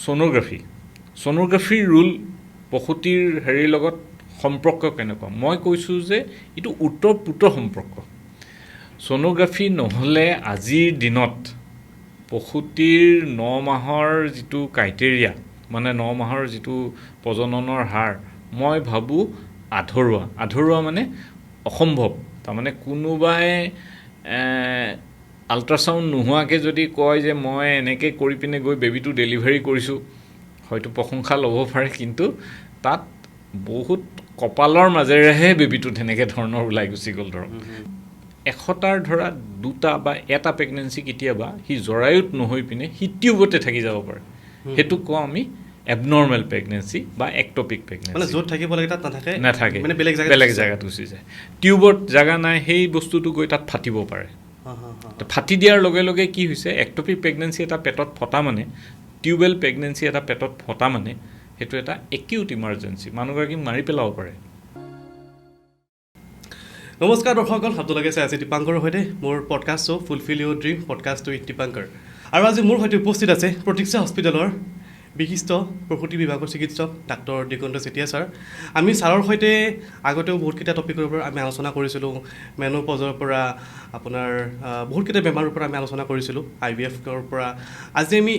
ছ'ন'গ্ৰাফিৰ roll প্ৰসূতিৰ হেৰিৰ লগত সম্পৰ্ক কেনেকুৱা মই কৈছোঁ যে এইটো ওতঃপ্ৰোত সম্পৰ্ক ছ'ন'গ্ৰাফি নহ'লে আজিৰ দিনত প্ৰসূতিৰ 9 মাহৰ যিটো ক্ৰাইটেৰিয়া মানে 9 মাহৰ যিটো প্ৰজননৰ হাৰ মই ভাবোঁ আধৰুৱা মানে অসম্ভৱ তাৰমানে কোনোবাই আল্ট্ৰাছাউণ্ড নোহোৱাকৈ যদি কয় যে মই এনেকৈ কৰি পিনে গৈ বেবীটো ডেলিভাৰী কৰিছোঁ হয়তো প্ৰশংসা ল'ব পাৰে কিন্তু তাত বহুত কপালৰ মাজেৰেহে বেবীটো তেনেকৈ ধৰণৰ ওলাই গুচি গ'ল ধৰক 100টাৰ ধৰা 2টা বা এটা প্ৰেগনেঞ্চি কেতিয়াবা সি জৰায়ুত নহৈ পিনে সি টিউবতে থাকি যাব পাৰে সেইটো কওঁ আমি এবনৰ্মেল প্ৰেগনেঞ্চি বা এক্টপিক প্ৰেগনেঞ্চি মানে য'ত থাকিব লাগে তাত নাথাকে মানে বেলেগ জেগাত গুচি যায় টিউবত জেগা নাই সেই বস্তুটো গৈ তাত ফাটিব পাৰে ফাটি দিয়াৰ লগে লগে কি হৈছে এক্টপিক প্ৰেগনেঞ্চি এটা পেটত ফটা মানে টিউবেল প্ৰেগনেঞ্চি এটা পেটত ফটা মানে সেইটো এটা একিউট ইমাৰ্জেঞ্চি মানুহগৰাকীক মাৰি পেলাব পাৰে নমস্কাৰ দৰ্শকসকল আপোনালোকে চাই আছে দীপাংকৰৰ সৈতে মোৰ podcast show' fulfil Euro dream podcast with Dipankar আৰু আজি মোৰ সৈতে উপস্থিত আছে প্ৰতীক্ষা হস্পিটেলৰ বিশিষ্ট প্ৰসূতি বিভাগৰ চিকিৎসক ডাক্তৰ দিগন্ত চেতিয়া ছাৰ আমি ছাৰৰ সৈতে আগতেও বহুতকেইটা টপিকৰ ওপৰত আমি আলোচনা কৰিছিলোঁ মেনোপজৰ পৰা আপোনাৰ বহুতকেইটা বেমাৰৰ পৰা আমি আলোচনা কৰিছিলোঁ IVF-ৰ পৰা আজি আমি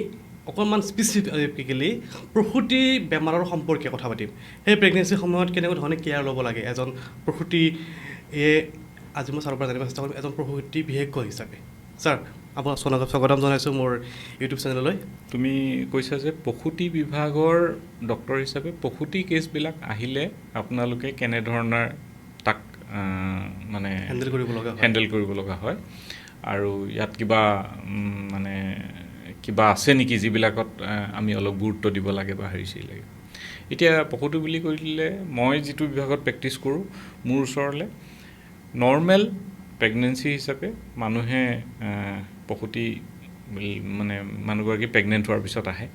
অকণমান স্পেচিফিকেলি প্ৰসূতি বেমাৰৰ সম্পৰ্কে কথা পাতিম সেই প্ৰেগনেঞ্চিৰ সময়ত কেনেকুৱা ধৰণে কেয়াৰ ল'ব লাগে এজন প্ৰসূতি আজি মই ছাৰৰ পৰা জানিব চেষ্টা কৰিম এজন প্ৰসূতি বিশেষজ্ঞ হিচাপে ছাৰ আপোনাক স্বাগতম জনাইছোঁ মোৰ ইউটিউব চেনেললৈ তুমি কৈছা যে প্ৰসূতি বিভাগৰ ডক্টৰ হিচাপে প্ৰসূতি কেছবিলাক আহিলে আপোনালোকে কেনেধৰণৰ তাক মানে হেণ্ডেল কৰিব লগা হয় আৰু ইয়াত মানে কিবা আছে নেকি যিবিলাকত আমি অলপ গুৰুত্ব দিব লাগে বা হেৰি লাগে এতিয়া প্ৰসূতি বুলি কৰিলে মই যিটো বিভাগত প্ৰেক্টিছ কৰোঁ মোৰ ওচৰলৈ নৰ্মেল প্ৰেগনেঞ্চি হিচাপে মানুহে প্ৰসূতি মানে মানুহগৰাকী প্ৰেগনেণ্ট হোৱাৰ পিছত আহে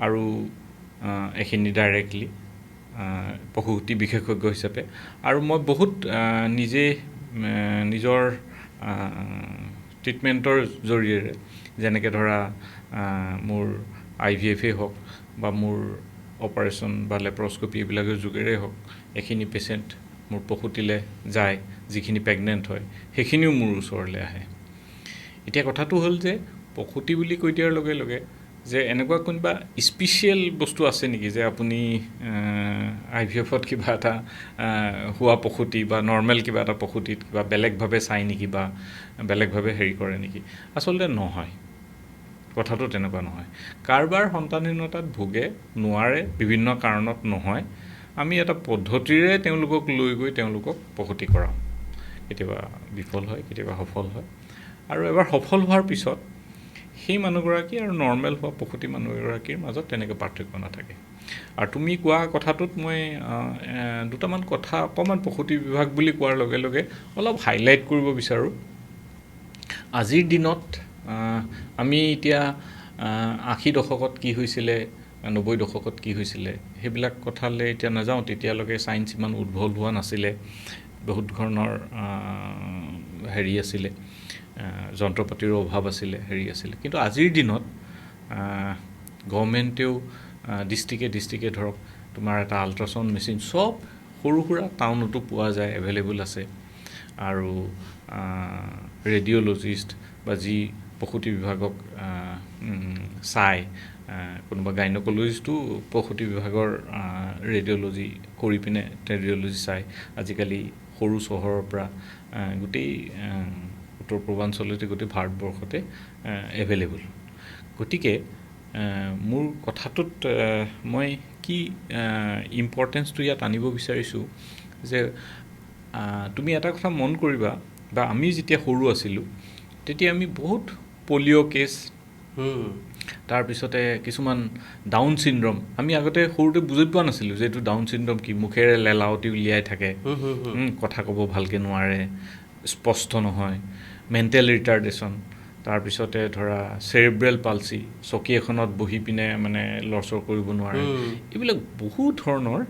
আৰু এইখিনি ডাইৰেক্টলি প্ৰসূতি বিশেষজ্ঞ হিচাপে আৰু মই বহুত নিজে নিজৰ ট্ৰিটমেণ্টৰ জৰিয়তে যেনেকৈ ধৰা মোৰ IVF-এ হওক বা মোৰ অপাৰেশ্যন বা লেপ্ৰস্কপি এইবিলাকৰ যোগেৰে হওক এইখিনি পেচেণ্ট মোৰ প্ৰসূতিলৈ যায় যিখিনি প্ৰেগনেণ্ট হয় সেইখিনিও মোৰ ওচৰলৈ আহে এতিয়া কথাটো হ'ল যে প্ৰসূতি বুলি কৈ দিয়াৰ লগে লগে যে এনেকুৱা কোনোবা স্পেচিয়েল বস্তু আছে নেকি যে আপুনি IVF-ত কিবা এটা হোৱা প্ৰসূতি বা নৰ্মেল কিবা এটা প্ৰসূতিত কিবা বেলেগভাৱে চাই নেকি বা বেলেগভাৱে হেৰি কৰে নেকি আচলতে নহয় কথাটো তেনেকুৱা নহয় কাৰোবাৰ সন্তানহীনতাত ভোগে নোৱাৰে বিভিন্ন কাৰণত নহয় আমি এটা পদ্ধতিৰে তেওঁলোকক লৈ গৈ তেওঁলোকক প্ৰসূতি কৰাওঁ কেতিয়াবা বিফল হয় কেতিয়াবা সফল হয় আৰু এবাৰ সফল হোৱাৰ পিছত সেই মানুহগৰাকী আৰু নৰ্মেল হোৱা প্ৰসূতি মানুহগৰাকীৰ মাজত তেনেকৈ পাৰ্থক্য নাথাকে আৰু তুমি কোৱা কথাটোত মই দুটামান কথা অকণমান প্ৰসূতি বিভাগ বুলি কোৱাৰ লগে লগে অলপ হাইলাইট কৰিব বিচাৰোঁ আজিৰ দিনত আমি এতিয়া 80 দশকত কি হৈছিলে 90 দশকত কি হৈছিলে সেইবিলাক কথালৈ এতিয়া নাযাওঁ তেতিয়ালৈকে ছায়েন্স ইমান উদ্ভৱ হোৱা নাছিলে বহুত ধৰণৰ হেৰি আছিলে যন্ত্ৰ পাতিৰ অভাৱ আছিলে হেৰি আছিলে কিন্তু আজিৰ দিনত গভৰ্ণমেণ্টেও ডিষ্ট্ৰিক্টে ধৰক তোমাৰ এটা আল্ট্ৰাছাউণ্ড মেচিন চব সৰু সুৰা টাউনতো পোৱা যায় এভেইলেবল আছে আৰু ৰেডিঅ'লজিষ্ট বা যি প্ৰসূতি বিভাগক চাই কোনোবা গাইনকলজিষ্টো প্ৰসূতি বিভাগৰ ৰেডিঅ'লজি কৰি পিনে ৰেডিঅ'লজি চাই আজিকালি সৰু চহৰৰ পৰা গোটেই উত্তৰ পূৰ্বাঞ্চলতে গোটেই ভাৰতবৰ্ষতে এভেইলেবল গতিকে মোৰ কথাটোত মই কি ইম্পৰ্টেঞ্চটো ইয়াত আনিব বিচাৰিছোঁ যে তুমি এটা কথা মন কৰিবা বা আমি যেতিয়া সৰু আছিলোঁ তেতিয়া আমি বহুত পলিঅ' কেছ তাৰপিছতে কিছুমান ডাউন চিণ্ড্ৰম আমি আগতে সৰুতে বুজি পোৱা নাছিলোঁ যে এইটো ডাউন চিণ্ড্ৰম কি মুখেৰে লেলাৱতি উলিয়াই থাকে কথা ক'ব ভালকৈ নোৱাৰে স্পষ্ট নহয় মেণ্টেল ৰিটাৰ্ডেশ্যন তাৰপিছতে ধৰা চেৰেব্ৰেল পালচি চকী এখনত বহি পিনে মানে লৰচৰ কৰিব নোৱাৰে এইবিলাক বহুত ধৰণৰ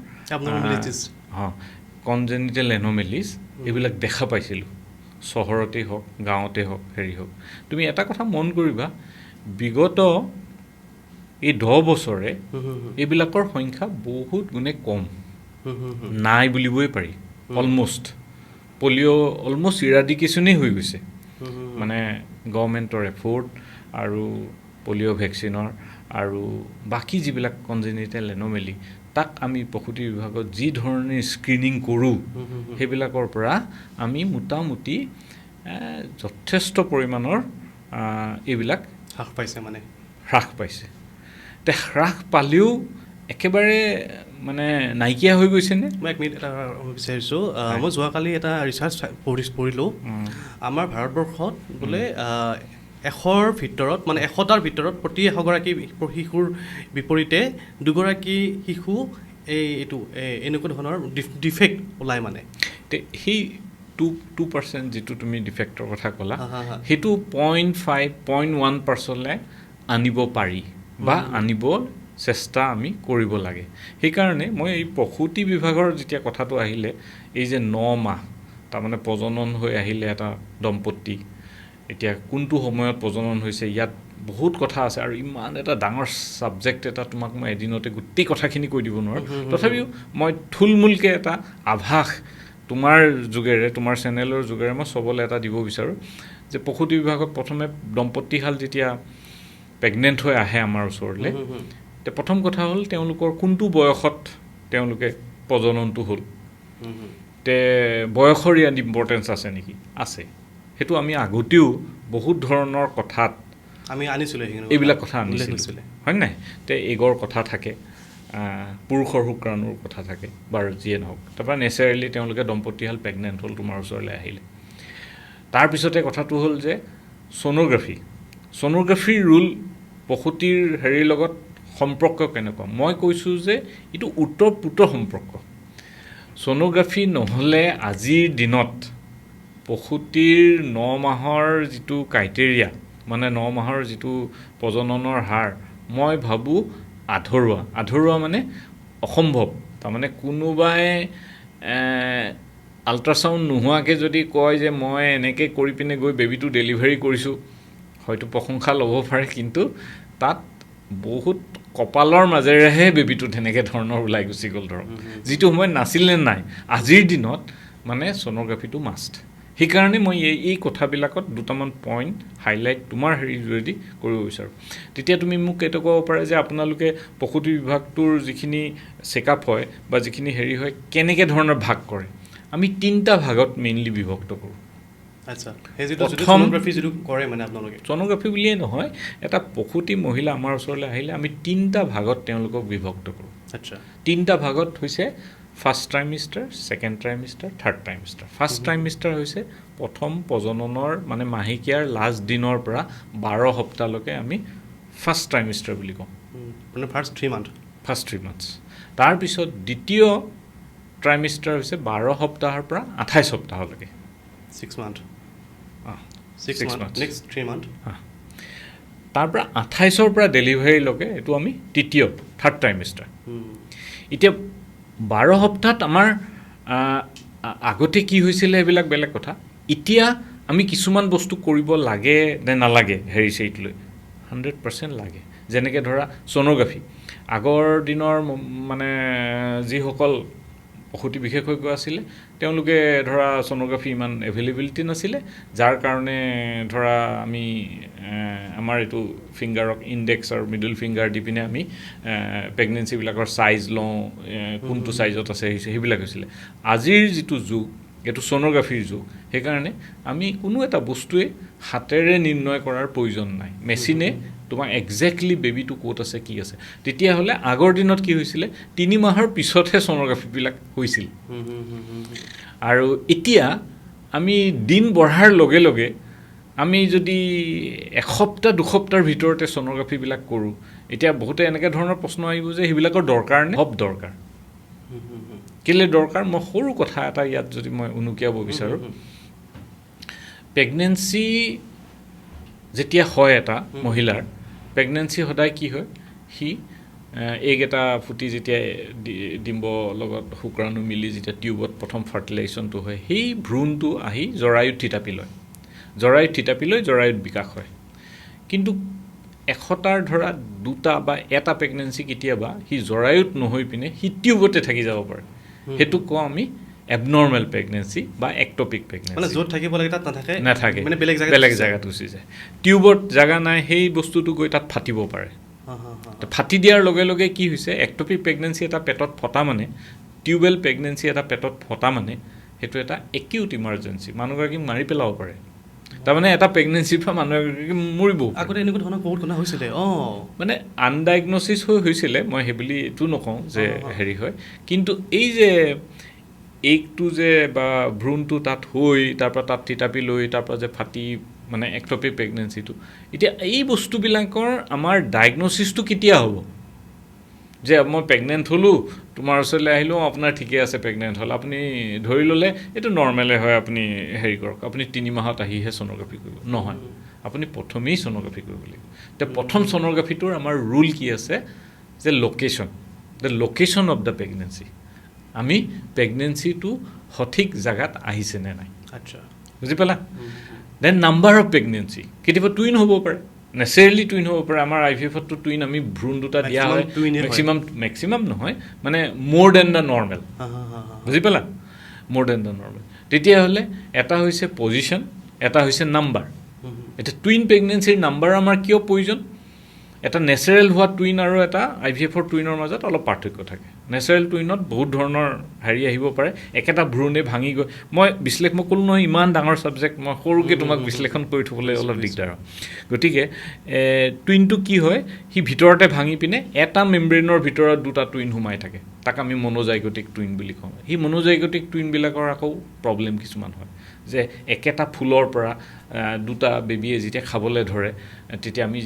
কনজেনিটেল এন'মেলিজ এইবিলাক দেখা পাইছিলোঁ চহৰতেই হওক গাঁৱতে হওক হেৰি হওক তুমি এটা কথা মন কৰিবা বিগত এই 10 বছৰে এইবিলাকৰ সংখ্যা বহুত গুণে কম নাই বুলিবই পাৰি অলমোষ্ট অলমোষ্ট ইৰাডিকেশ্যনেই হৈ গৈছে মানে গভৰ্ণমেণ্টৰ এফৰ্ট আৰু পলিঅ' ভেকচিনৰ আৰু বাকী যিবিলাক কনজেনিটেল এন'মেলি তাক আমি প্ৰসূতি বিভাগত যি ধৰণে স্ক্ৰিনিং কৰোঁ সেইবিলাকৰ পৰা আমি মোটামুটি যথেষ্ট পৰিমাণৰ এইবিলাক হ্ৰাস পাইছে তে হ্ৰাস পালেও একেবাৰে মানে নাইকিয়া হৈ গৈছেনে? মই এক মিনিট এটা বিচাৰিছোঁ মই যোৱাকালি এটা ৰিচাৰ্চ পঢ়িলোঁ আমাৰ ভাৰতবৰ্ষত বোলে 100ৰ ভিতৰত মানে 100টাৰ ভিতৰত প্ৰতি 100গৰাকী শিশুৰ বিপৰীতে 2গৰাকী শিশু এইটো এনেকুৱা ধৰণৰ ডিফেক্ট ওলায় মানে সেই 2% যিটো তুমি ডিফেক্টৰ কথা ক'লা সেইটো 0.1%লে আনিব পাৰি বা আনিব চেষ্টা আমি কৰিব লাগে সেইকাৰণে মই এই প্ৰসূতি বিভাগৰ যেতিয়া কথাটো আহিলে এই যে 9 মাহ তাৰমানে প্ৰজনন হৈ আহিলে এটা দম্পতি এতিয়া কোনটো সময়ত প্ৰজনন হৈছে ইয়াত বহুত কথা আছে আৰু ইমান এটা ডাঙৰ ছাবজেক্ট এটা তোমাক মই এদিনতে গোটেই কথাখিনি কৈ দিব নোৱাৰোঁ তথাপিও মই থুলমূলকৈ এটা আভাস তোমাৰ যোগেৰে তোমাৰ চেনেলৰ যোগেৰে মই চবলৈ এটা দিব বিচাৰোঁ যে প্ৰসূতি বিভাগত প্ৰথমে দম্পতিহাল যেতিয়া প্ৰেগনেণ্ট হৈ আহে আমাৰ ওচৰলৈ তে প্ৰথম কথা হ'ল তেওঁলোকৰ কোনটো বয়সত তেওঁলোকে প্ৰজননটো হ'ল তে বয়সৰ ইয়াত ইম্পৰ্টেঞ্চ আছে নেকি আছে সেইটো আমি আগতেও বহুত ধৰণৰ কথাত আমি আনিছিলোঁ এইবিলাক কথা আনিছিলোঁ হয় নাই তে এগৰ কথা থাকে পুৰুষৰ শুক্ৰাণুৰ কথা থাকে বাৰু যিয়ে নহওক তাৰপৰা নেচাৰেলি তেওঁলোকে দম্পতিহাল প্ৰেগনেণ্ট হ'ল তোমাৰ ওচৰলৈ আহিলে তাৰপিছতে কথাটো হ'ল যে ছ'ন'গ্ৰাফিৰ ৰুল প্ৰসূতিৰ হেৰিৰ লগত সম্পৰ্ক কেনেকুৱা মই কৈছোঁ যে এইটো উত্তৰ সম্পৰ্ক ছ'ন'গ্ৰাফি নহ'লে আজিৰ দিনত প্ৰসূতিৰ 9 মাহৰ যিটো ক্ৰাইটেৰিয়া মানে 9 মাহৰ যিটো প্ৰজননৰ হাৰ মই ভাবোঁ আধৰুৱা মানে অসম্ভৱ তাৰমানে কোনোবাই আল্ট্ৰাছাউণ্ড নোহোৱাকৈ যদি কয় যে মই এনেকৈ কৰি পিনে গৈ বেবীটো ডেলিভাৰী কৰিছোঁ হয়তো প্ৰশংসা ল'ব পাৰে কিন্তু তাত বহুত কপালৰ মাজেৰেহে বেবীটো তেনেকৈ ধৰণৰ ওলাই গুচি গ'ল ধৰক যিটো সময়ত নাছিলে নাই আজিৰ দিনত মানে ছ'ন'গ্ৰাফিটো মাষ্ট সেইকাৰণে মই এই কথাবিলাকত দুটামান পইণ্ট হাইলাইট তোমাৰ হেৰিৰ যোগেদি কৰিব বিচাৰোঁ তেতিয়া তুমি মোক এইটো ক'ব পাৰে যে আপোনালোকে প্ৰসূতি বিভাগটোৰ যিখিনি চেকআপ হয় বা যিখিনি হেৰি হয় কেনেকৈ ধৰণৰ ভাগ কৰে আমি 3টা ভাগত মেইনলি বিভক্ত কৰোঁ আচ্ছা ছ'ন'গ্ৰাফি যিটো কৰে মানে আপোনালোকে ছ'ন'গ্ৰাফি বুলিয়ে নহয় এটা প্ৰসূতি মহিলা আমাৰ ওচৰলৈ আহিলে আমি 3টা ভাগত তেওঁলোকক বিভক্ত কৰোঁ আচ্ছা 3টা ভাগত হৈছে ফাৰ্ষ্ট ট্ৰাইমিষ্টাৰ ছেকেণ্ড ট্ৰাইমিষ্টাৰ থাৰ্ড ট্ৰাইমিষ্টাৰ ফাৰ্ষ্ট ট্ৰাইমিষ্টাৰ হৈছে প্ৰথম প্ৰজননৰ মানে মাহেকীয়াৰ লাষ্ট দিনৰ পৰা 12 সপ্তাহলৈকে আমি ফাৰ্ষ্ট ট্ৰাইমিষ্টাৰ বুলি কওঁ মানে ফাৰ্ষ্ট 3 মান্থছ তাৰপিছত দ্বিতীয় ট্ৰাইমিষ্টাৰ হৈছে 12 সপ্তাহৰ পৰা 28 সপ্তাহলৈকে 6 মান্থ নেক্সট 3 মান্থ তাৰ পৰা 28ৰ পৰা ডেলিভাৰীলৈকে এইটো আমি থাৰ্ড ট্ৰাইমিষ্টাৰ এতিয়া 12 সপ্তাহত আমাৰ আগতে কি হৈছিলে এইবিলাক বেলেগ কথা এতিয়া আমি কিছুমান বস্তু কৰিব লাগে নে নালাগে হেৰি চেৰিত লৈ 100% লাগে যেনেকৈ ধৰা ছ'ন'গ্ৰাফি আগৰ দিনৰ মানে যিসকল প্ৰসূতি বিশেষজ্ঞ আছিলে তেওঁলোকে ধৰা ছ'ন'গ্ৰাফি ইমান এভেইলেবিলিটি নাছিলে যাৰ কাৰণে ধৰা আমি আমাৰ এইটো ফিংগাৰক ইণ্ডেক্স আৰু মিডল ফিংগাৰ দি পিনে আমি প্ৰেগনেঞ্চিবিলাকৰ ছাইজ লওঁ কোনটো ছাইজত আছে সেইবিলাক হৈছিলে আজিৰ যিটো যুগ এইটো ছ'ন'গ্ৰাফিৰ যুগ সেইকাৰণে আমি কোনো এটা বস্তুৱে হাতেৰে নিৰ্ণয় কৰাৰ প্ৰয়োজন নাই মেচিনে তোমাক একজেক্টলি বেবীটো ক'ত আছে কি আছে তেতিয়াহ'লে আগৰ দিনত কি হৈছিলে 3 মাহৰ পিছতহে ছ'ন'গ্ৰাফিবিলাক হৈছিল আৰু এতিয়া আমি দিন বঢ়াৰ লগে লগে আমি যদি এসপ্তাহ 2 সপ্তাহৰ ভিতৰতে ছ'ন'গ্ৰাফিবিলাক কৰোঁ এতিয়া বহুতে এনেকৈ ধৰণৰ প্ৰশ্ন আহিব যে সেইবিলাকৰ দৰকাৰ নে সব দৰকাৰ কেলে দৰকাৰ মই সৰু কথা এটা ইয়াত যদি মই উনুকিয়াব বিচাৰোঁ প্ৰেগনেঞ্চি যেতিয়া হয় এটা মহিলাৰ প্ৰেগনেঞ্চি সদায় কি হয় সি এগ এটা ফুটি যেতিয়া ডিম্ব লগত শুক্ৰাণু মিলি যেতিয়া টিউবত প্ৰথম ফাৰ্টিলাইজেশ্যনটো হয় সেই ভ্ৰূণটো আহি জৰায়ুত থিতাপি লয় জৰায়ুত বিকাশ হয় কিন্তু 100টাৰ ধৰা 2টা বা এটা প্ৰেগনেঞ্চি কেতিয়াবা সি জৰায়ুত নহৈ পিনে সি টিউবতে থাকি যাব পাৰে সেইটো কওঁ আমি এবনৰ্মেল প্ৰেগনেঞ্চি বা এক্টপিক মানে প্ৰেগনেঞ্চি য'ত থাকিব লাগে তাত নাথাকে মানে বেলেগ জেগাত গুচি যায় টিউবত জেগা নাই সেই বস্তুটো গৈ তাত ফাটিব পাৰে তো ফাটি দিয়াৰ লগে লগে কি হৈছে এক্টপিক প্ৰেগনেঞ্চি এটা পেটত ফটা মানে টিউবেল প্ৰেগনেঞ্চি এটা পেটত ফটা মানে সেইটো এটা একিউট ইমাৰ্জেঞ্চি মানুহগৰাকীক মাৰি পেলাব পাৰে তাৰমানে এটা প্ৰেগনেঞ্চিৰ পৰা মানুহ এগৰাকী মৰিব আগতে এনেকুৱা ধৰণৰ বহুত কথা হৈছিলে মানে আনডাইগনচিছ হৈছিলে মই সেই বুলি এইটো নকওঁ যে হেৰি হয় কিন্তু এই যে এইটো যে বা ভ্ৰূণটো তাত হৈ তাৰপৰা তাত থিতাপি লৈ তাৰপৰা যে ফাটি মানে এক্টপিক প্ৰেগনেঞ্চিটো এতিয়া এই বস্তুবিলাকৰ আমাৰ ডায়েগনচিছটো কেতিয়া হ'ব যে মই প্ৰেগনেণ্ট হ'লোঁ তোমাৰ ওচৰলৈ আহিলোঁ আপোনাৰ ঠিকে আছে প্ৰেগনেণ্ট হ'ল আপুনি ধৰি ল'লে এইটো নৰ্মেলে হয় আপুনি হেৰি কৰক আপুনি 3 মাহত আহিহে ছ'ন'গ্ৰাফি কৰিব নহয় আপুনি প্ৰথমেই ছ'ন'গ্ৰাফি কৰিব লাগিব এতিয়া প্ৰথম ছ'ন'গ্ৰাফিটোৰ আমাৰ ৰুল কি আছে যে the location of the pregnancy আমি প্ৰেগনেঞ্চিটো সঠিক জেগাত আহিছেনে নাই আচ্ছা বুজি পালা দেন নাম্বাৰ অফ প্ৰেগনেঞ্চি কেতিয়াবা টুইন হ'ব পাৰে নেচাৰেলি টুইন হ'ব পাৰে আমাৰ IVF-তো টুইন আমি ভ্ৰূণ দুটা দিয়া হয় মেক্সিমাম নহয় মানে মোৰ দেন দ্য নৰ্মেল বুজি পালা মোৰ দেন দ্য নৰ্মেল তেতিয়াহ'লে এটা হৈছে পজিশ্যন এটা হৈছে নাম্বাৰ এতিয়া টুইন প্ৰেগনেঞ্চিৰ নাম্বাৰ আমাৰ কিয় প্ৰয়োজন এটা নেচাৰেল হোৱা টুইন আৰু এটা IVF-ৰ টুইনৰ মাজত অলপ পাৰ্থক্য থাকে নেচাৰেল টুইনত বহুত ধৰণৰ হেৰি আহিব পাৰে একেটা ভ্ৰূণে ভাঙি গৈ মই ক'লোঁ নহয় ইমান ডাঙৰ ছাবজেক্ট মই সৰুকৈ তোমাক বিশ্লেষণ কৰি থ'বলৈ অলপ দিগদাৰ হয় গতিকে টুইনটো কি হয় সি ভিতৰতে ভাঙি পিনে এটা মেমব্ৰেইনৰ ভিতৰত 2টা টুইন সোমাই থাকে তাক আমি মনোজাইগটিক টুইন বুলি কওঁ সেই মনোজাইগটিক টুইনবিলাকৰ আকৌ প্ৰব্লেম কিছুমান হয় যে একেটা ফুলৰ পৰা 2টা বেবীয়ে যেতিয়া খাবলৈ ধৰে তেতিয়া আমি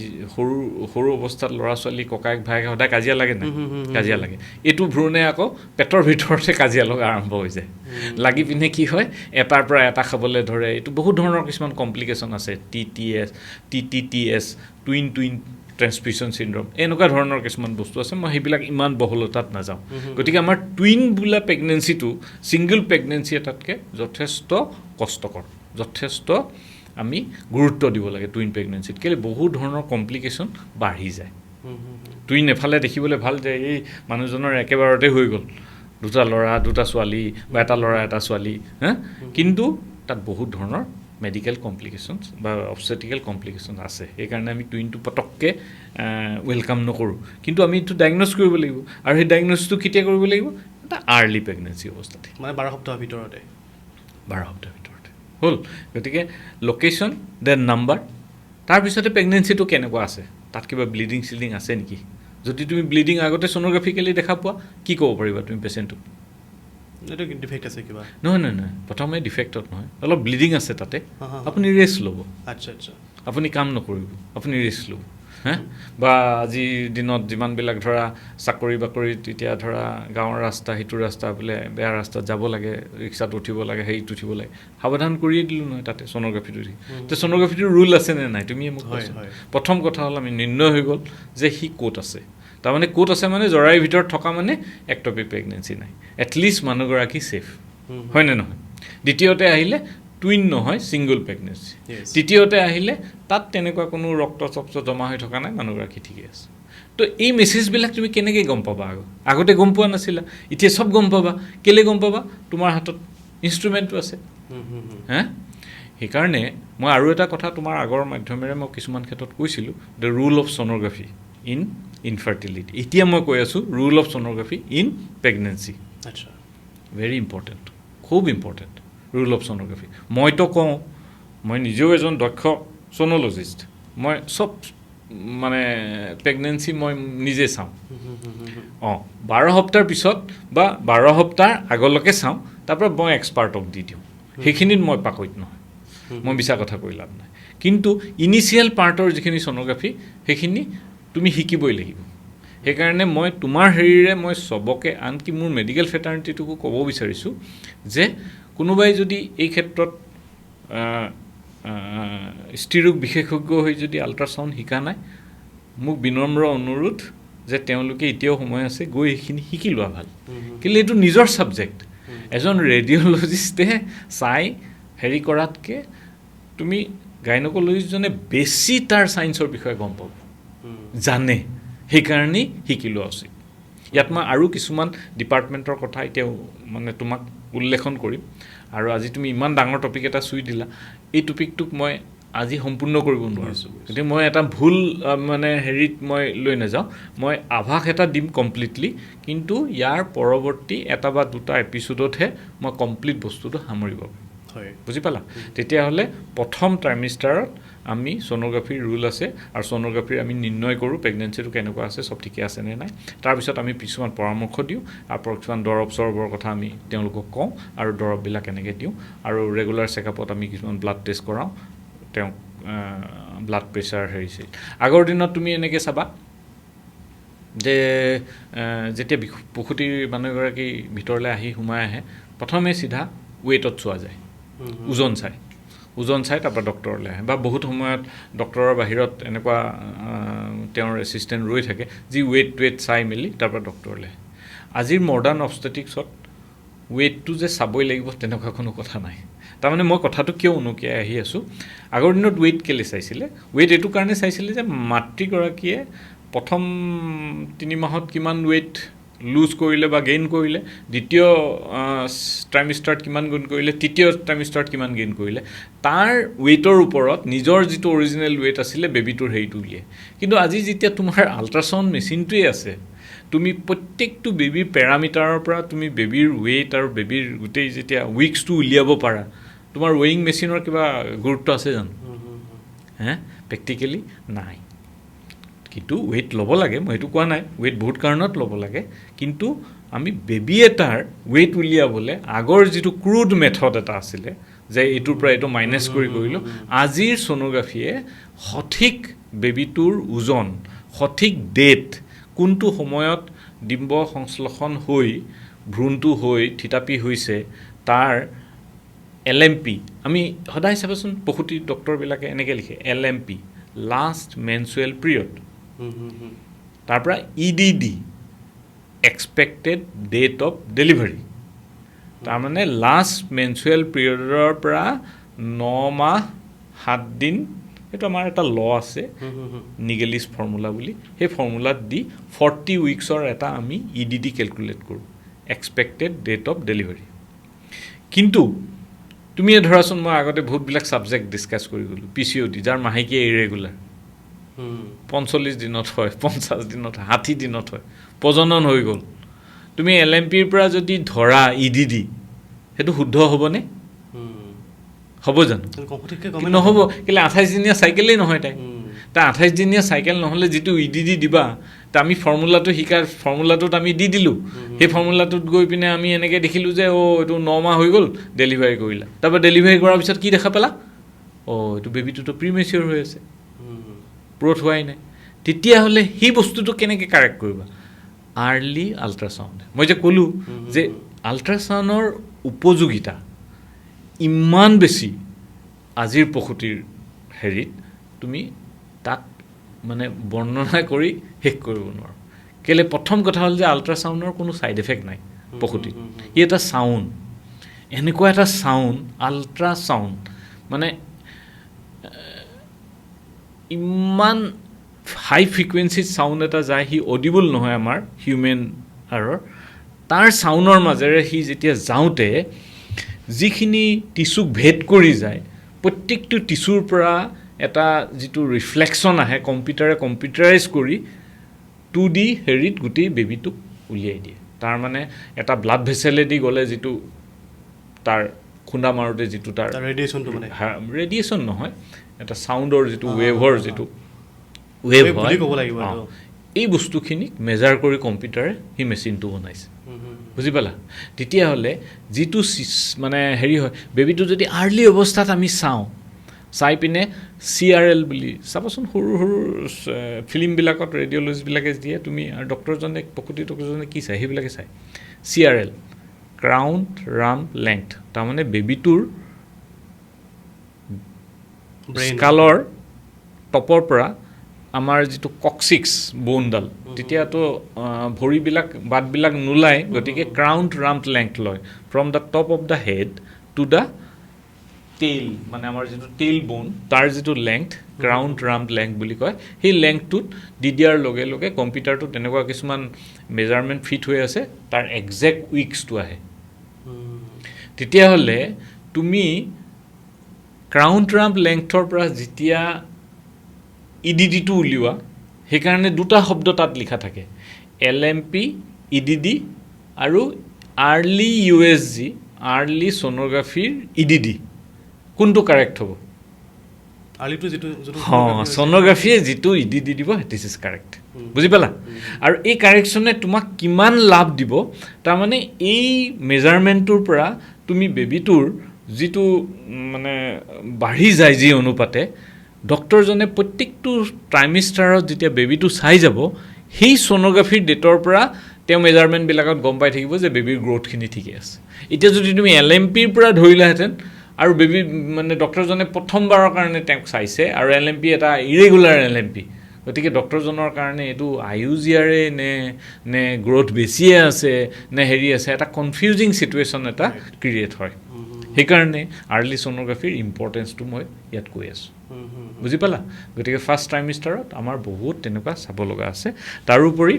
সৰু অৱস্থাত ল'ৰা ছোৱালী ককায়েক ভায়েকে সদায় কাজিয়া লাগে নাই কাজিয়া লাগে এইটো ভ্ৰূণে আকৌ পেটৰ ভিতৰতে কাজিয়া লগা আৰম্ভ হৈ যায় লাগি পিনে কি হয় এটাৰ পৰা এটা খাবলৈ ধৰে এইটো বহুত ধৰণৰ কিছুমান কমপ্লিকেশ্যন আছে TTTS টুইন ট্ৰেন্সমিশ্যন চিণ্ড্ৰম এনেকুৱা ধৰণৰ কিছুমান বস্তু আছে মই সেইবিলাক ইমান বহলতাত নাযাওঁ গতিকে আমাৰ টুইন বোলা প্ৰেগনেঞ্চিটো ছিংগল প্ৰেগনেঞ্চি এটাতকৈ যথেষ্ট কষ্টকৰ যথেষ্ট আমি গুৰুত্ব দিব লাগে টুইন প্ৰেগনেঞ্চিত কেলৈ বহুত ধৰণৰ কমপ্লিকেশ্যন বাঢ়ি যায় টুইন এফালে দেখিবলৈ ভাল যে এই মানুহজনৰ একেবাৰতে হৈ গ'ল 2টা ল'ৰা 2টা ছোৱালী বা এটা ল'ৰা এটা ছোৱালী কিন্তু তাত বহুত ধৰণৰ মেডিকেল কমপ্লিকেশ্যনছ বা অবষ্টেটিকেল কমপ্লিকেশ্যন আছে সেইকাৰণে আমি টুইনটো পটককৈ ৱেলকাম নকৰোঁ কিন্তু আমি এইটো ডায়েগন'জ কৰিব লাগিব আৰু সেই ডায়েগন'জটো কেতিয়া কৰিব লাগিব এটা আৰ্লি প্ৰেগনেঞ্চি অৱস্থাতে মানে 12 সপ্তাহৰ ভিতৰতে হ'ল গতিকে লোকেশ্যন দেন নাম্বাৰ তাৰপিছতে প্ৰেগনেঞ্চিটো কেনেকুৱা আছে তাত কিবা ব্লিডিং চিলিং আছে নেকি যদি তুমি ব্লিডিং আগতে ছ'ন'গ্ৰাফিকেলি দেখা পোৱা কি ক'ব পাৰিবা তুমি পেচেণ্টটোক এইটো ডিফেক্ট আছে কিবা নহয় প্ৰথমে ডিফেক্টত নহয় অলপ ব্লিডিং আছে তাতে আপুনি ৰেষ্ট ল'ব আচ্ছা আপুনি কাম নকৰিব আপুনি ৰেষ্ট ল'ব বা আজিৰ দিনত যিমানবিলাক ধৰা চাকৰি বাকৰিত এতিয়া ধৰা গাঁৱৰ ৰাস্তা সিটো ৰাস্তা বোলে বেয়া ৰাস্তাত যাব লাগে ৰিক্সাত উঠিব লাগে হেৰিত উঠিব লাগে সাৱধান কৰিয়ে দিলোঁ নহয় তাতে ছ'ন'গ্ৰাফিটো দি তো ছ'ন'গ্ৰাফিটোৰ ৰুল আছেনে নাই তুমিয়ে মোক কৈছা প্ৰথম কথা হ'ল আমি নিৰ্ণয় হৈ গ'ল যে সি ক'ত আছে তাৰমানে ক'ত আছে মানে জৰাইৰ ভিতৰত থকা মানে এক্টপিক প্ৰেগনেঞ্চি নাই এটলিষ্ট মানুহগৰাকী ছেফ হয়নে নহয় দ্বিতীয়তে আহিলে টুইন নহয় ছিংগল প্ৰেগনেঞ্চি তৃতীয়তে আহিলে তাত তেনেকুৱা কোনো ৰক্ত চক্ত জমা হৈ থকা নাই মানুহগৰাকী ঠিকে আছে তো এই মেছেজবিলাক তুমি কেনেকৈ গম পাবা আগতে গম পোৱা নাছিলা এতিয়া চব গম পাবা কেলৈ গম পাবা তোমাৰ হাতত ইনষ্ট্ৰুমেণ্টটো আছে সেইকাৰণে মই আৰু এটা কথা তোমাৰ আগৰ মাধ্যমেৰে মই কিছুমান ক্ষেত্ৰত কৈছিলোঁ the rule of sonography in infertility এতিয়া মই কৈ আছোঁ rule of sonography in pregnancy আচ্ছা ভেৰি ইম্পৰ্টেণ্ট খুব ইম্পৰ্টেণ্ট ৰুল অফ ছ'ন'গ্ৰাফি মইতো কওঁ মই নিজেও এজন দক্ষ ছ'ন'লজিষ্ট মই চব মানে প্ৰেগনেঞ্চি মই নিজে চাওঁ 12 সপ্তাহৰ পিছত বা 12 সপ্তাহ আগলৈকে চাওঁ তাৰপৰা মই এক্সপাৰ্টক দি দিওঁ সেইখিনিত মই পাকৈত নহয় মই মিছা কথা কৈ লাভ নাই কিন্তু ইনিচিয়েল পাৰ্টৰ যিখিনি ছ'ন'গ্ৰাফি সেইখিনি তুমি শিকিবই লাগিব সেইকাৰণে মই তোমাৰ হেৰিৰে মই চবকে আনকি মোৰ মেডিকেল ফেটাৰ্নিটিটোকো ক'ব বিচাৰিছোঁ যে কোনোবাই যদি এই ক্ষেত্ৰত স্ত্ৰীৰোগ বিশেষজ্ঞ হৈ যদি আল্ট্ৰাচাউণ্ড শিকা নাই মোক বিনম্ৰ অনুৰোধ যে তেওঁলোকে এতিয়াও সময় আছে গৈ এইখিনি শিকি লোৱা ভাল কিন্তু এইটো নিজৰ ছাবজেক্ট এজন ৰেডিঅ'লজিষ্টে চাই হেৰি কৰাতকৈ তুমি গাইনকলজিষ্টজনে বেছি তাৰ ছায়েন্সৰ বিষয়ে গম পাব জানে সেইকাৰণেই শিকি লোৱা উচিত ইয়াত মই আৰু কিছুমান ডিপাৰ্টমেণ্টৰ কথা এতিয়া মানে তোমাক উল্লেখন কৰিম আৰু আজি তুমি ইমান ডাঙৰ টপিক এটা চুই দিলা এই টপিকটোক মই আজি সম্পূৰ্ণ কৰিব নোৱাৰিছোঁ গতিকে মই এটা ভুল মানে হেৰিত মই লৈ নাযাওঁ মই আভাস এটা দিম কমপ্লিটলি কিন্তু ইয়াৰ পৰৱৰ্তী এটা বা দুটা এপিছ'ডতহে মই কমপ্লিট বস্তুটো সামৰিব পাৰিম হয় বুজি পালা তেতিয়াহ'লে প্ৰথম ট্ৰাইমিষ্টাৰত আমি ছ'ন'গ্ৰাফিৰ ৰুল আছে আৰু ছ'ন'গ্ৰাফিৰ আমি নিৰ্ণয় কৰোঁ প্ৰেগনেঞ্চিটো কেনেকুৱা আছে চব ঠিকে আছে নে নাই তাৰপিছত আমি কিছুমান পৰামৰ্শ দিওঁ আৰু কিছুমান দৰৱ চৰৱৰ কথা আমি তেওঁলোকক কওঁ আৰু দৰৱবিলাক কেনেকৈ দিওঁ আৰু ৰেগুলাৰ চেকআপত আমি কিছুমান ব্লাড টেষ্ট কৰাওঁ তেওঁক ব্লাড প্ৰেছাৰ হেৰিছে আগৰ দিনত তুমি এনেকৈ চাবা যে যেতিয়া প্ৰসূতিৰ মানুহগৰাকী ভিতৰলৈ আহি সোমাই আহে প্ৰথমে চিধা ৱেইটত চোৱা যায় ওজন চাই তাৰপৰা ডক্টৰলৈ আহে বা বহুত সময়ত ডক্টৰৰ বাহিৰত এনেকুৱা তেওঁৰ এছিষ্টেণ্ট ৰৈ থাকে যি ৱেইট চাই মেলি তাৰপৰা ডক্টৰলৈ আহে আজিৰ মডাৰ্ণ অবষ্টেটিক্সত ৱেইটটো যে চাবই লাগিব তেনেকুৱা কোনো কথা নাই তাৰমানে মই কথাটো কিয় উনুকিয়াই আহি আছোঁ আগৰ দিনত ৱেইট কেলৈ চাইছিলে ৱেইট এইটো কাৰণে চাইছিলে যে মাতৃগৰাকীয়ে প্ৰথম 3 মাহত কিমান ৱেইট লুজ কৰিলে বা গেইন কৰিলে দ্বিতীয় ট্ৰাইমিষ্টাৰত কিমান গেইন কৰিলে তৃতীয় ট্ৰাইমিষ্টাৰত কিমান গেইন কৰিলে তাৰ ৱেইটৰ ওপৰত নিজৰ যিটো অৰিজিনেল ৱেইট আছিলে বেবীটোৰ হেৰিটো উলিয়াই কিন্তু আজি যেতিয়া তোমাৰ আল্ট্ৰাছাউণ্ড মেচিনটোৱে আছে তুমি প্ৰত্যেকটো বেবীৰ পেৰামিটাৰৰ পৰা তুমি বেবীৰ ৱেইট আৰু বেবীৰ গোটেই যেতিয়া উইক্সটো উলিয়াব পাৰা তোমাৰ ৱেইং মেচিনৰ কিবা গুৰুত্ব আছে জানো প্ৰেক্টিকেলি নাই কিন্তু ৱেইট ল'ব লাগে মই এইটো কোৱা নাই ৱেইট বহুত কাৰণত ল'ব লাগে কিন্তু আমি বেবী এটাৰ ৱেইট উলিয়াবলৈ আগৰ যিটো ক্ৰুড মেথড এটা আছিলে যে এইটোৰ পৰা এইটো মাইনাছ কৰিলোঁ আজিৰ ছ'ন'গ্ৰাফিয়ে সঠিক বেবীটোৰ ওজন সঠিক ডেট কোনটো সময়ত ডিম্ব সংশ্লেষণ হৈ ভ্ৰূণটো হৈ থিতাপি হৈছে তাৰ LMP আমি সদায় চাবচোন প্ৰসূতি ডক্টৰবিলাকে এনেকৈ লিখে LMP লাষ্ট মেনচুৱেল পিৰিয়ড তাৰ পৰা EDD expected date of delivery তাৰমানে লাষ্ট মেনচুৱেল পিৰিয়ডৰ পৰা 9 মাহ 7 দিন এইটো আমাৰ এটা ল আছে নিগেলিছ ফৰ্মুলা বুলি সেই ফৰ্মুলাত দি 40 উইক্সৰ এটা আমি EDD কেলকুলেট কৰোঁ এক্সপেক্টেড ডেট অফ ডেলিভাৰী কিন্তু তুমি ধৰাচোন মই আগতে বহুতবিলাক ছাবজেক্ট ডিছকাছ কৰি গ'লোঁ PCOD যাৰ মাহেকীয়া ইৰেগুলাৰ 45 দিনত হয় 50 দিনত হয় 60 দিনত হয় প্ৰজনন হৈ গ'ল তুমি LMPৰ পৰা যদি ধৰা EDD সেইটো শুদ্ধ হ'বনে হ'ব জানো নহ'ব কেলৈ 28 দিনীয়া চাইকেলেই নহয় তাই 28 দিনীয়া চাইকেল নহ'লে যিটো EDD দিবা তা আমি ফৰ্মুলাটো ফৰ্মুলাটোত আমি দি দিলোঁ সেই ফৰ্মুলাটোত গৈ পিনে আমি এনেকৈ দেখিলোঁ যে এইটো 9 মাহ হৈ গ'ল ডেলিভাৰী কৰিলা তাৰপৰা ডেলিভাৰী কৰাৰ পিছত কি দেখা পালা এইটো বেবীটোতো প্ৰিমেচিয়ৰ হৈ আছে গ্ৰ'থ হোৱাই নাই তেতিয়াহ'লে সেই বস্তুটো কেনেকৈ কাৰেক্ট কৰিবা আৰ্লি আল্ট্ৰাছাউণ্ড মই যে ক'লোঁ যে আল্ট্ৰাছাউণ্ডৰ উপযোগিতা ইমান বেছি আজিৰ প্ৰসূতিৰ হেৰিত তুমি তাক মানে বৰ্ণনা কৰি শেষ কৰিব নোৱাৰো কেলৈ প্ৰথম কথা হ'ল যে আল্ট্ৰাছাউণ্ডৰ কোনো ছাইড এফেক্ট নাই প্ৰসূতিত ই এটা ছাউণ্ড এনেকুৱা এটা ছাউণ্ড আল্ট্ৰাছাউণ্ড মানে ইমান হাই ফ্ৰিকুৱেঞ্চিত ছাউণ্ড এটা যায় সি অডিবল নহয় আমাৰ হিউমেন আৰৰ তাৰ ছাউণ্ডৰ মাজেৰে সি যেতিয়া যাওঁতে যিখিনি টিচুক ভেদ কৰি যায় প্ৰত্যেকটো টিচুৰ পৰা এটা যিটো ৰিফ্লেকশ্যন আহে কম্পিউটাৰাইজ কৰি 2D হেৰিত গোটেই বেবীটোক উলিয়াই দিয়ে তাৰ মানে এটা ব্লাড ভেছেলেদি গ'লে যিটো তাৰ খুন্দা মাৰোঁতে যিটো তাৰ ৰেডিয়েশ্যনটো মানে ৰেডিয়েশ্যন নহয় এটা ছাউণ্ডৰ যিটো ৱেভৰ যিটো ৱেভ হয় ক'ব লাগিব এই বস্তুখিনিক মেজাৰ কৰি কম্পিউটাৰে সেই মেচিনটো বনাইছে বুজি পালা তেতিয়াহ'লে যিটো মানে হেৰি হয় বেবীটো যদি আৰ্লি অৱস্থাত আমি চাই পিনে CRL বুলি চাবচোন সৰু সৰু ফিল্মবিলাকত ৰেডিঅ'লজিবিলাকে দিয়ে তুমি আৰু ডক্টৰজনে প্ৰকৃতি ডক্টৰজনে কি চায় সেইবিলাকে চায় CRL ক্ৰাউণ্ট ৰাম্প লেংথ তাৰমানে বেবীটোৰ স্কালৰ টপৰ পৰা আমাৰ যিটো কক্সিক্স বোনডাল তেতিয়াতো ভৰিবিলাক বাটবিলাক নোলায় গতিকে ক্ৰাউণ্ট ৰাম্প লেংথ লয় from the top of the head to the tail মানে আমাৰ যিটো টেইল বোন তাৰ যিটো লেংথ ক্ৰাউন ৰাম্প লেংথ বুলি কয় সেই লেংথটোত দি দিয়াৰ লগে লগে কম্পিউটাৰটো তেনেকুৱা কিছুমান মেজাৰমেণ্ট ফিট হৈ আছে তাৰ একজেক্ট উইক্সটো আহে তেতিয়াহ'লে তুমি ক্ৰাউন ৰাম্প লেংথৰ পৰা যেতিয়া ইডিডিটো উলিওৱা সেইকাৰণে দুটা শব্দ তাত লিখা থাকে LMP ইডিডি আৰু আৰ্লি USG আৰ্লি ছ'ন'গ্ৰাফিৰ ইডিডি কোনটো কাৰেক্ট হ'ব আৰ্লিটো যিটো ছ'ন'গ্ৰাফিয়ে যিটো ইডিডি দিব দিছ ইজ কাৰেক্ট বুজি পালা আৰু এই কাৰেকশ্যনে তোমাক কিমান লাভ দিব তাৰমানে এই মেজাৰমেণ্টটোৰ পৰা তুমি বেবীটোৰ যিটো মানে বাঢ়ি যায় যি অনুপাতে ডক্টৰজনে প্ৰত্যেকটো ট্ৰাইমিষ্টাৰত যেতিয়া বেবীটো চাই যাব সেই ছ'ন'গ্ৰাফিৰ ডেটৰ পৰা তেওঁ মেজাৰমেণ্টবিলাকত গম পাই থাকিব যে বেবীৰ গ্ৰ'থখিনি ঠিকে আছে এতিয়া যদি তুমি LMPৰ পৰা ধৰিলাহেঁতেন আৰু বেবী মানে ডক্টৰজনে প্ৰথমবাৰৰ কাৰণে তেওঁক চাইছে আৰু LMP এটা ইৰেগুলাৰ LMP গতিকে ডক্টৰজনৰ কাৰণে এইটো IUGRA নে গ্ৰ'থ বেছিয়ে আছে নে হেৰি আছে এটা কনফিউজিং চিটুৱেশ্যন এটা ক্ৰিয়েট হয় সেইকাৰণে আৰ্লি ছ'ন'গ্ৰাফিৰ ইম্পৰ্টেঞ্চটো মই ইয়াত কৈ আছোঁ বুজি পালা গতিকে ফাৰ্ষ্ট ট্ৰাইমিষ্টাৰত আমাৰ বহুত তেনেকুৱা চাব লগা আছে তাৰোপৰি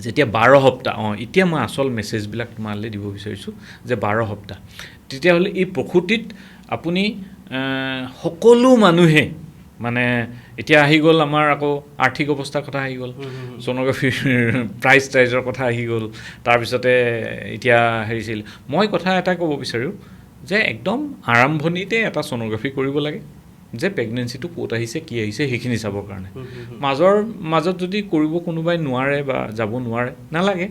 যেতিয়া 12 সপ্তাহ এতিয়া মই আচল মেছেজবিলাক তোমালৈ দিব বিচাৰিছোঁ যে 12 সপ্তাহ তেতিয়াহ'লে এই প্ৰসূতিত আপুনি সকলো মানুহে মানে এতিয়া আহি গ'ল আমাৰ আকৌ আৰ্থিক অৱস্থাৰ কথা আহি গ'ল ছ'ন'গ্ৰাফিৰ প্ৰাইজৰ কথা আহি গ'ল তাৰপিছতে এতিয়া হেৰিছিল মই কথা এটা ক'ব বিচাৰোঁ যে একদম আৰম্ভণিতে এটা ছ'ন'গ্ৰাফি কৰিব লাগে যে প্ৰেগনেঞ্চিটো ক'ত আহিছে কি আহিছে সেইখিনি চাবৰ কাৰণে মাজত যদি কৰিব কোনোবাই নোৱাৰে বা যাব নোৱাৰে নালাগে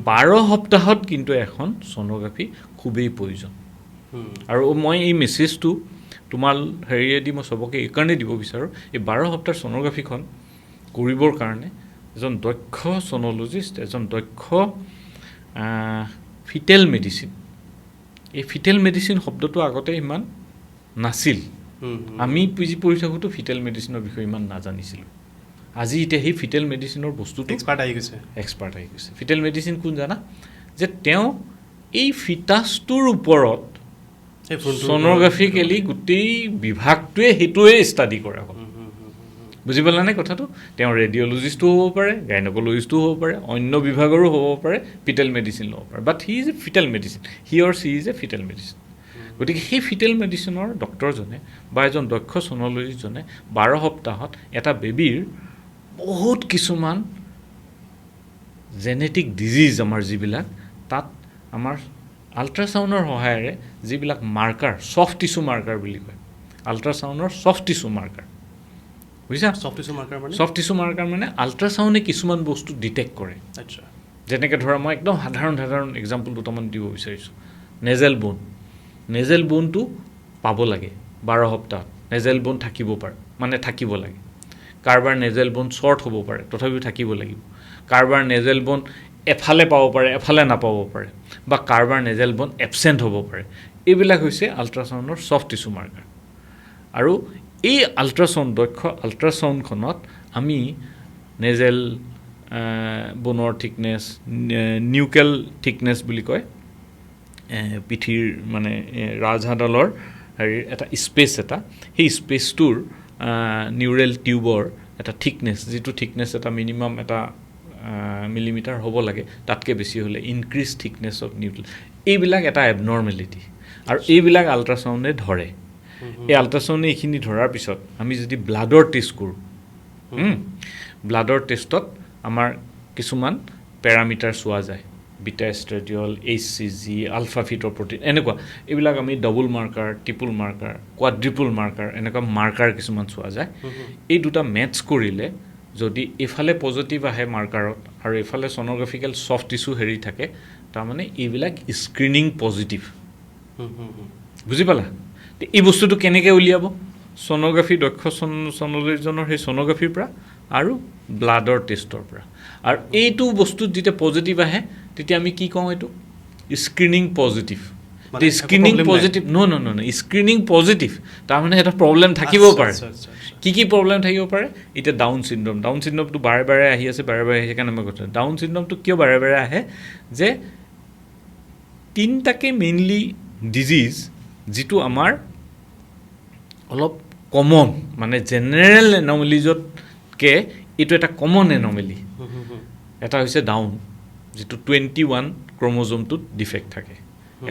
12 সপ্তাহত কিন্তু এখন ছ'ন'গ্ৰাফি খুবেই প্ৰয়োজন আৰু মই এই মেছেজটো তোমাৰ হেৰিয়েদি মই চবকে এইকাৰণে দিব বিচাৰোঁ এই 12 সপ্তাহৰ ছ'ন'গ্ৰাফিখন কৰিবৰ কাৰণে এজন দক্ষ ছ'ন'লজিষ্ট এজন দক্ষ ফিটেল মেডিচিন এই ফিটেল মেডিচিন শব্দটো আগতে ইমান নাছিল আমি পুঁজি পঢ়ি থাকোঁতো ফিটেল মেডিচিনৰ বিষয়ে ইমান নাজানিছিলোঁ আজি এতিয়া সেই ফিটেল মেডিচিনৰ বস্তুটো এক্সপাৰ্ট আহি গৈছে ফিটেল মেডিচিন কোন জানা যে তেওঁ এই ফিটাছটোৰ ওপৰত ছ'ন'গ্ৰাফিকেলি গোটেই বিভাগটোৱে সেইটোৱে ষ্টাডি কৰা হ'ল বুজি পালানে কথাটো তেওঁ ৰেডিঅ'লজিষ্টো হ'ব পাৰে গাইনকলজিষ্টো হ'ব পাৰে অন্য বিভাগৰো হ'ব পাৰে ফিটেল মেডিচিন ল'ব পাৰে but he is a fetal medicine he or she is a fetal medicine গতিকে সেই ফিটেল মেডিচিনৰ ডক্টৰজনে বা এজন দক্ষ ছ'ন'লজিষ্টজনে 12 সপ্তাহত এটা বেবীৰ বহুত কিছুমান জেনেটিক ডিজিজ আমাৰ যিবিলাক তাত আমাৰ আল্ট্ৰাছাউণ্ডৰ সহায়েৰে যিবিলাক মাৰ্কাৰ ছফ্ট টিছু মাৰ্কাৰ বুলি কয় আল্ট্ৰাছাউণ্ডৰ ছফ্ট টিছু মাৰ্কাৰ বুজিছা ছফ্ট টিছু মাৰ্কাৰ মানে আল্ট্ৰাছাউণ্ডে কিছুমান বস্তু ডিটেক্ট কৰে যেনেকৈ ধৰা মই একদম সাধাৰণ এক্সাম্পল দুটামান দিব বিচাৰিছোঁ নেজেল বোনটো পাব লাগে 12 সপ্তাহত নেজেল বোন থাকিব লাগে কাৰোবাৰ নেজেল বোন শ্বৰ্ট হ'ব পাৰে তথাপিও থাকিব লাগিব কাৰোবাৰ নেজেল বোন এফালে পাব পাৰে এফালে নাপাব পাৰে বা কাৰোবাৰ নেজেল বোন এবচেণ্ট হ'ব পাৰে এইবিলাক হৈছে আল্ট্ৰাছাউণ্ডৰ ছফ্ট টিছু মাৰ্কাৰ আৰু এই দক্ষ আল্ট্ৰাছাউণ্ডখনত আমি নেজেল বোনৰ থিকনেছ নিউকেল থিকনেছ বুলি কয় পিঠিৰ মানে ৰাজহাড়ডালৰ হেৰি এটা স্পেচ এটা সেই স্পেচটোৰ নিউৰেল টিউবৰ এটা থিকনেছ যিটো থিকনেছ এটা মিনিমাম এটা মিলিমিটাৰ হ'ব লাগে তাতকৈ বেছি হ'লে ইনক্ৰিজ থিকনেছ অফ নিউক্লিয়াছ এইবিলাক এটা এবনৰ্মেলিটি আৰু এইবিলাক আল্ট্ৰাছাউণ্ডে ধৰে এই আল্ট্ৰাছাউণ্ডে এইখিনি ধৰাৰ পিছত আমি যদি ব্লাডৰ টেষ্ট কৰোঁ ব্লাডৰ টেষ্টত আমাৰ কিছুমান পেৰামিটাৰ চোৱা যায় beta estradiol HCG alpha fetoprotein এনেকুৱা এইবিলাক আমি double marker triple marker quadruple marker এনেকুৱা মাৰ্কাৰ কিছুমান চোৱা যায় এই দুটা মেটচ কৰিলে যদি এফালে পজিটিভ আহে মাৰ্কাৰত আৰু এফালে ছ'ন'গ্ৰাফিকেল ছফ্ট টিছু হেৰি থাকে তাৰমানে এইবিলাক স্ক্ৰিনিং পজিটিভ বুজি পালা এই বস্তুটো কেনেকৈ উলিয়াব ছ'ন'গ্ৰাফি দক্ষ ছ'ন'লজিষ্টজনৰ সেই ছ'ন'গ্ৰাফিৰ পৰা আৰু ব্লাডৰ টেষ্টৰ পৰা আৰু এইটো বস্তুত যেতিয়া পজিটিভ আহে তেতিয়া আমি কি কওঁ এইটো screening positive screening positive screening positive তাৰমানে এটা প্ৰব্লেম থাকিব পাৰে কি প্ৰব্লেম থাকিব পাৰে এতিয়া ডাউন চিণ্ড্ৰমটো বাৰে বাৰে আহি আছে সেইকাৰণে মই কৈছোঁ ডাউন চিণ্ড্ৰমটো কিয় বাৰে বাৰে আহে যে 3টাকে মেইনলি ডিজিজ যিটো আমাৰ অলপ কমন মানে জেনেৰেল এনমেলিজতকৈ এইটো এটা কমন এনমেলি এটা হৈছে ডাউন যিটো 21 ক্ৰম'জমটোত ডিফেক্ট থাকে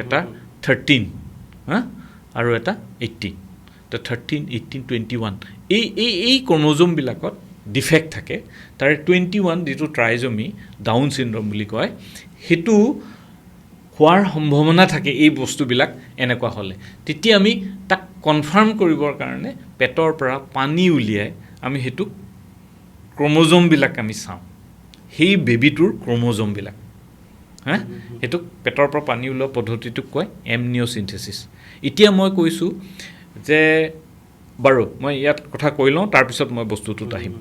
এটা 13 আৰু এটা 18 তো 13 18 21 এই ক্ৰম'জমবিলাকত ডিফেক্ট থাকে তাৰে 21 যিটো ট্ৰাইজমি ডাউন চিণ্ড্ৰম বুলি কয় সেইটো হোৱাৰ সম্ভাৱনা থাকে এই বস্তুবিলাক এনেকুৱা হ'লে তেতিয়া আমি তাক কনফাৰ্ম কৰিবৰ কাৰণে পেটৰ পৰা পানী উলিয়াই আমি সেইটো ক্ৰম'জমবিলাক আমি চাওঁ সেই বেবিটোৰ ক্ৰম'জমবিলাক সেইটোক পেটৰ পৰা পানী ওলোৱা পদ্ধতিটোক কয় এমনিঅ'চিন্থেচিছ এতিয়া মই কৈছোঁ যে বাৰু মই ইয়াত কথা কৈ লওঁ তাৰপিছত মই বস্তুটোত আহিম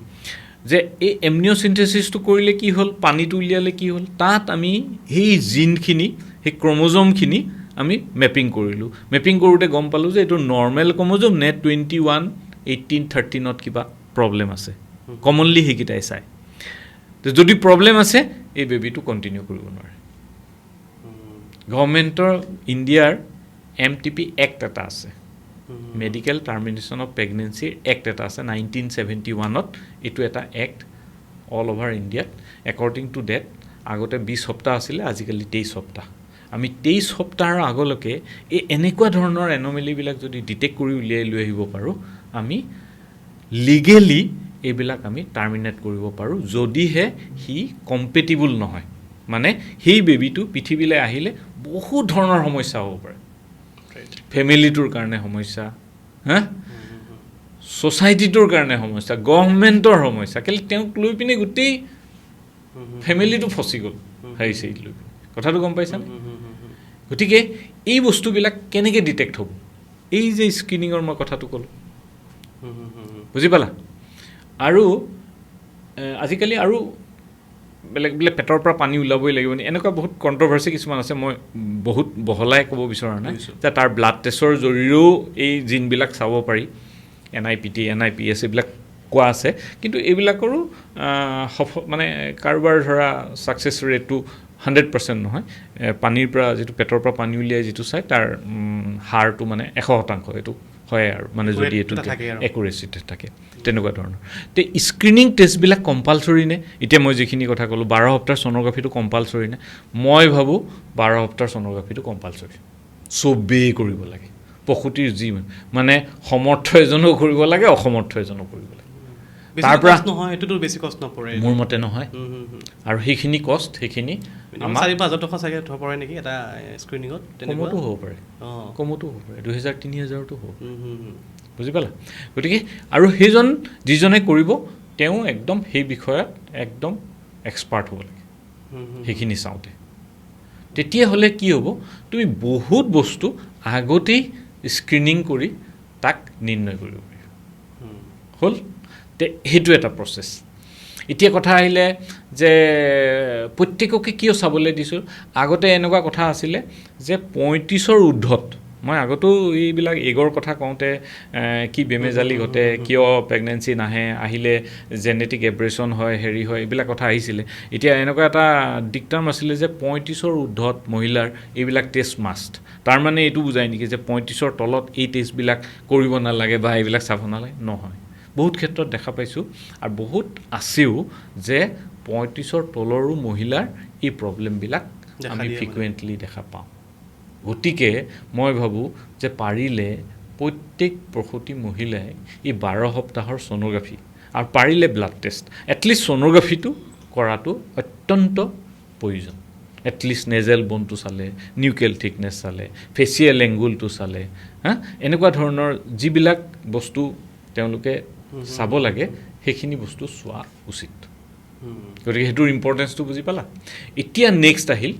যে এই এমনিঅ'চিন্থেচিছটো কৰিলে কি হ'ল পানীটো উলিয়ালে কি হ'ল তাত আমি সেই জিনখিনি সেই ক্ৰম'জমখিনি আমি মেপিং কৰিলোঁ মেপিং কৰোঁতে গম পালোঁ যে এইটো নৰ্মেল ক্ৰম'জম নে 21 18 13ত কিবা প্ৰব্লেম আছে কমনলি সেইকেইটাই চায় যদি প্ৰব্লেম আছে এই বেবিটো কণ্টিনিউ কৰিব নোৱাৰে গভৰ্ণমেণ্টৰ ইণ্ডিয়াৰ MTP এক্ট এটা আছে মেডিকেল টাৰ্মিনেশ্যন অফ প্ৰেগনেঞ্চিৰ এক্ট এটা আছে 1971ত এইটো এটা এক্ট অল অভাৰ ইণ্ডিয়াত একৰ্ডিং টু ডেট আগতে 20 সপ্তাহ আছিলে আজিকালি 23 সপ্তাহ আমি 23 সপ্তাহৰ আগলৈকে এই এনেকুৱা ধৰণৰ এনমেলিবিলাক যদি ডিটেক্ট কৰি উলিয়াই লৈ আহিব পাৰোঁ আমি লিগেলি এইবিলাক আমি টাৰ্মিনেট কৰিব পাৰোঁ যদিহে সি কম্পেটিবল নহয় মানে সেই বেবিটো পৃথিৱীলৈ আহিলে বহুত ধৰণৰ সমস্যা হ'ব পাৰে ফেমিলিটোৰ কাৰণে সমস্যা ছ'চাইটিটোৰ কাৰণে সমস্যা গভৰ্ণমেণ্টৰ সমস্যা কেলৈ তেওঁক লৈ পিনে গোটেই ফেমিলিটো ফচি গ'ল হেৰি চেৰি লৈ পিনে কথাটো গম পাইছানে গতিকে এই বস্তুবিলাক কেনেকৈ ডিটেক্ট হ'ব এই যে স্ক্ৰিনিঙৰ মই কথাটো ক'লোঁ বুজি পালা আৰু আজিকালি আৰু বেলেগ বেলেগ পেটৰ পৰা পানী ওলাবই লাগিব এনেকুৱা বহুত কণ্ট্ৰভাৰ্চি কিছুমান আছে মই বহুত বহলাই ক'ব বিচৰা নাই যে তাৰ ব্লাড টেষ্টৰ জৰিয়তেও এই জিনবিলাক চাব পাৰি NIPT NIPS এইবিলাক কোৱা আছে কিন্তু এইবিলাকৰো মানে কাৰোবাৰ ধৰা ছাকচেছ ৰেটটো 100% নহয় পানীৰ পৰা যিটো পেটৰ পৰা পানী উলিয়াই যিটো চাই তাৰ হাৰটো মানে 100% এইটো হয় আৰু মানে যদি এইটো একুৰেচিতে থাকে তেনেকুৱা ধৰণৰ তে স্ক্ৰিনিং টেষ্টবিলাক কম্পালচৰি নে এতিয়া মই যিখিনি কথা ক'লোঁ 12 সপ্তাহৰ ছ'ন'গ্ৰাফিটো কম্পালচৰি নে মই ভাবোঁ 12 সপ্তাহৰ ছ'ন'গ্ৰাফিটো কম্পালচৰি চবেই কৰিব লাগে প্ৰসূতিৰ যি মানে সমৰ্থ এজনো কৰিব লাগে অসমৰ্থ এজনো কৰিব লাগে তাৰ পৰা নহয় এইটোতো বেছি কষ্ট নপৰে মোৰ মতে নহয় আৰু সেইখিনি কষ্ট সেইখিনি 4-5 টকা চাগে পৰে নেকি এটা স্ক্ৰিনিঙত কমতো হ'ব পাৰে কমতো হ'ব পাৰে 2000-3000তো হ'ব বুজি পালা গতিকে আৰু সেইজন যিজনে কৰিব তেওঁ একদম সেই বিষয়ত একদম এক্সপাৰ্ট হ'ব লাগে সেইখিনি চাওঁতে তেতিয়াহ'লে কি হ'ব তুমি বহুত বস্তু আগতেই স্ক্ৰিনিং কৰি তাক নিৰ্ণয় কৰিব পাৰিবা হ'ল তে সেইটো এটা প্ৰচেছ এতিয়া কথা আহিলে যে প্ৰত্যেককে কিয় চাবলৈ দিছোঁ আগতে এনেকুৱা কথা আছিলে যে 35ৰ ঊৰ্ধত মই আগতেও এইবিলাক এগৰ কথা কওঁতে কি বেমেজালি ঘটে কিয় প্ৰেগনেঞ্চি নাহে আহিলে জেনেটিক এব্ৰেশ্যন হয় হেৰি হয় এইবিলাক কথা আহিছিলে এতিয়া এনেকুৱা এটা ডিক্টাৰ্ম আছিলে যে 35ৰ ঊৰ্ধত মহিলাৰ এইবিলাক টেষ্ট মাষ্ট তাৰমানে এইটো বুজায় নেকি যে 35ৰ তলত এই টেষ্টবিলাক কৰিব নালাগে বা এইবিলাক চাব নালাগে নহয় বহুত ক্ষেত্ৰত দেখা পাইছোঁ আৰু বহুত আছেও যে 35ৰ তলৰো মহিলাৰ এই প্ৰব্লেমবিলাক আমি ফ্ৰিকুৱেণ্টলি দেখা পাওঁ গতিকে মই ভাবোঁ যে পাৰিলে প্ৰত্যেক প্ৰসূতি মহিলাই এই 12 সপ্তাহৰ ছ'ন'গ্ৰাফি আৰু পাৰিলে ব্লাড টেষ্ট এটলিষ্ট ছ'ন'গ্ৰাফিটো কৰাটো অত্যন্ত প্ৰয়োজন এটলিষ্ট নেজেল বনটো চালে নিউকেল থিকনেছ চালে ফেচিয়েল এংগুলটো চালে এনেকুৱা ধৰণৰ যিবিলাক বস্তু তেওঁলোকে চাব লাগে সেইখিনি বস্তু চোৱা উচিত গতিকে সেইটোৰ ইম্পৰ্টেঞ্চটো বুজি পালা এতিয়া নেক্সট আহিল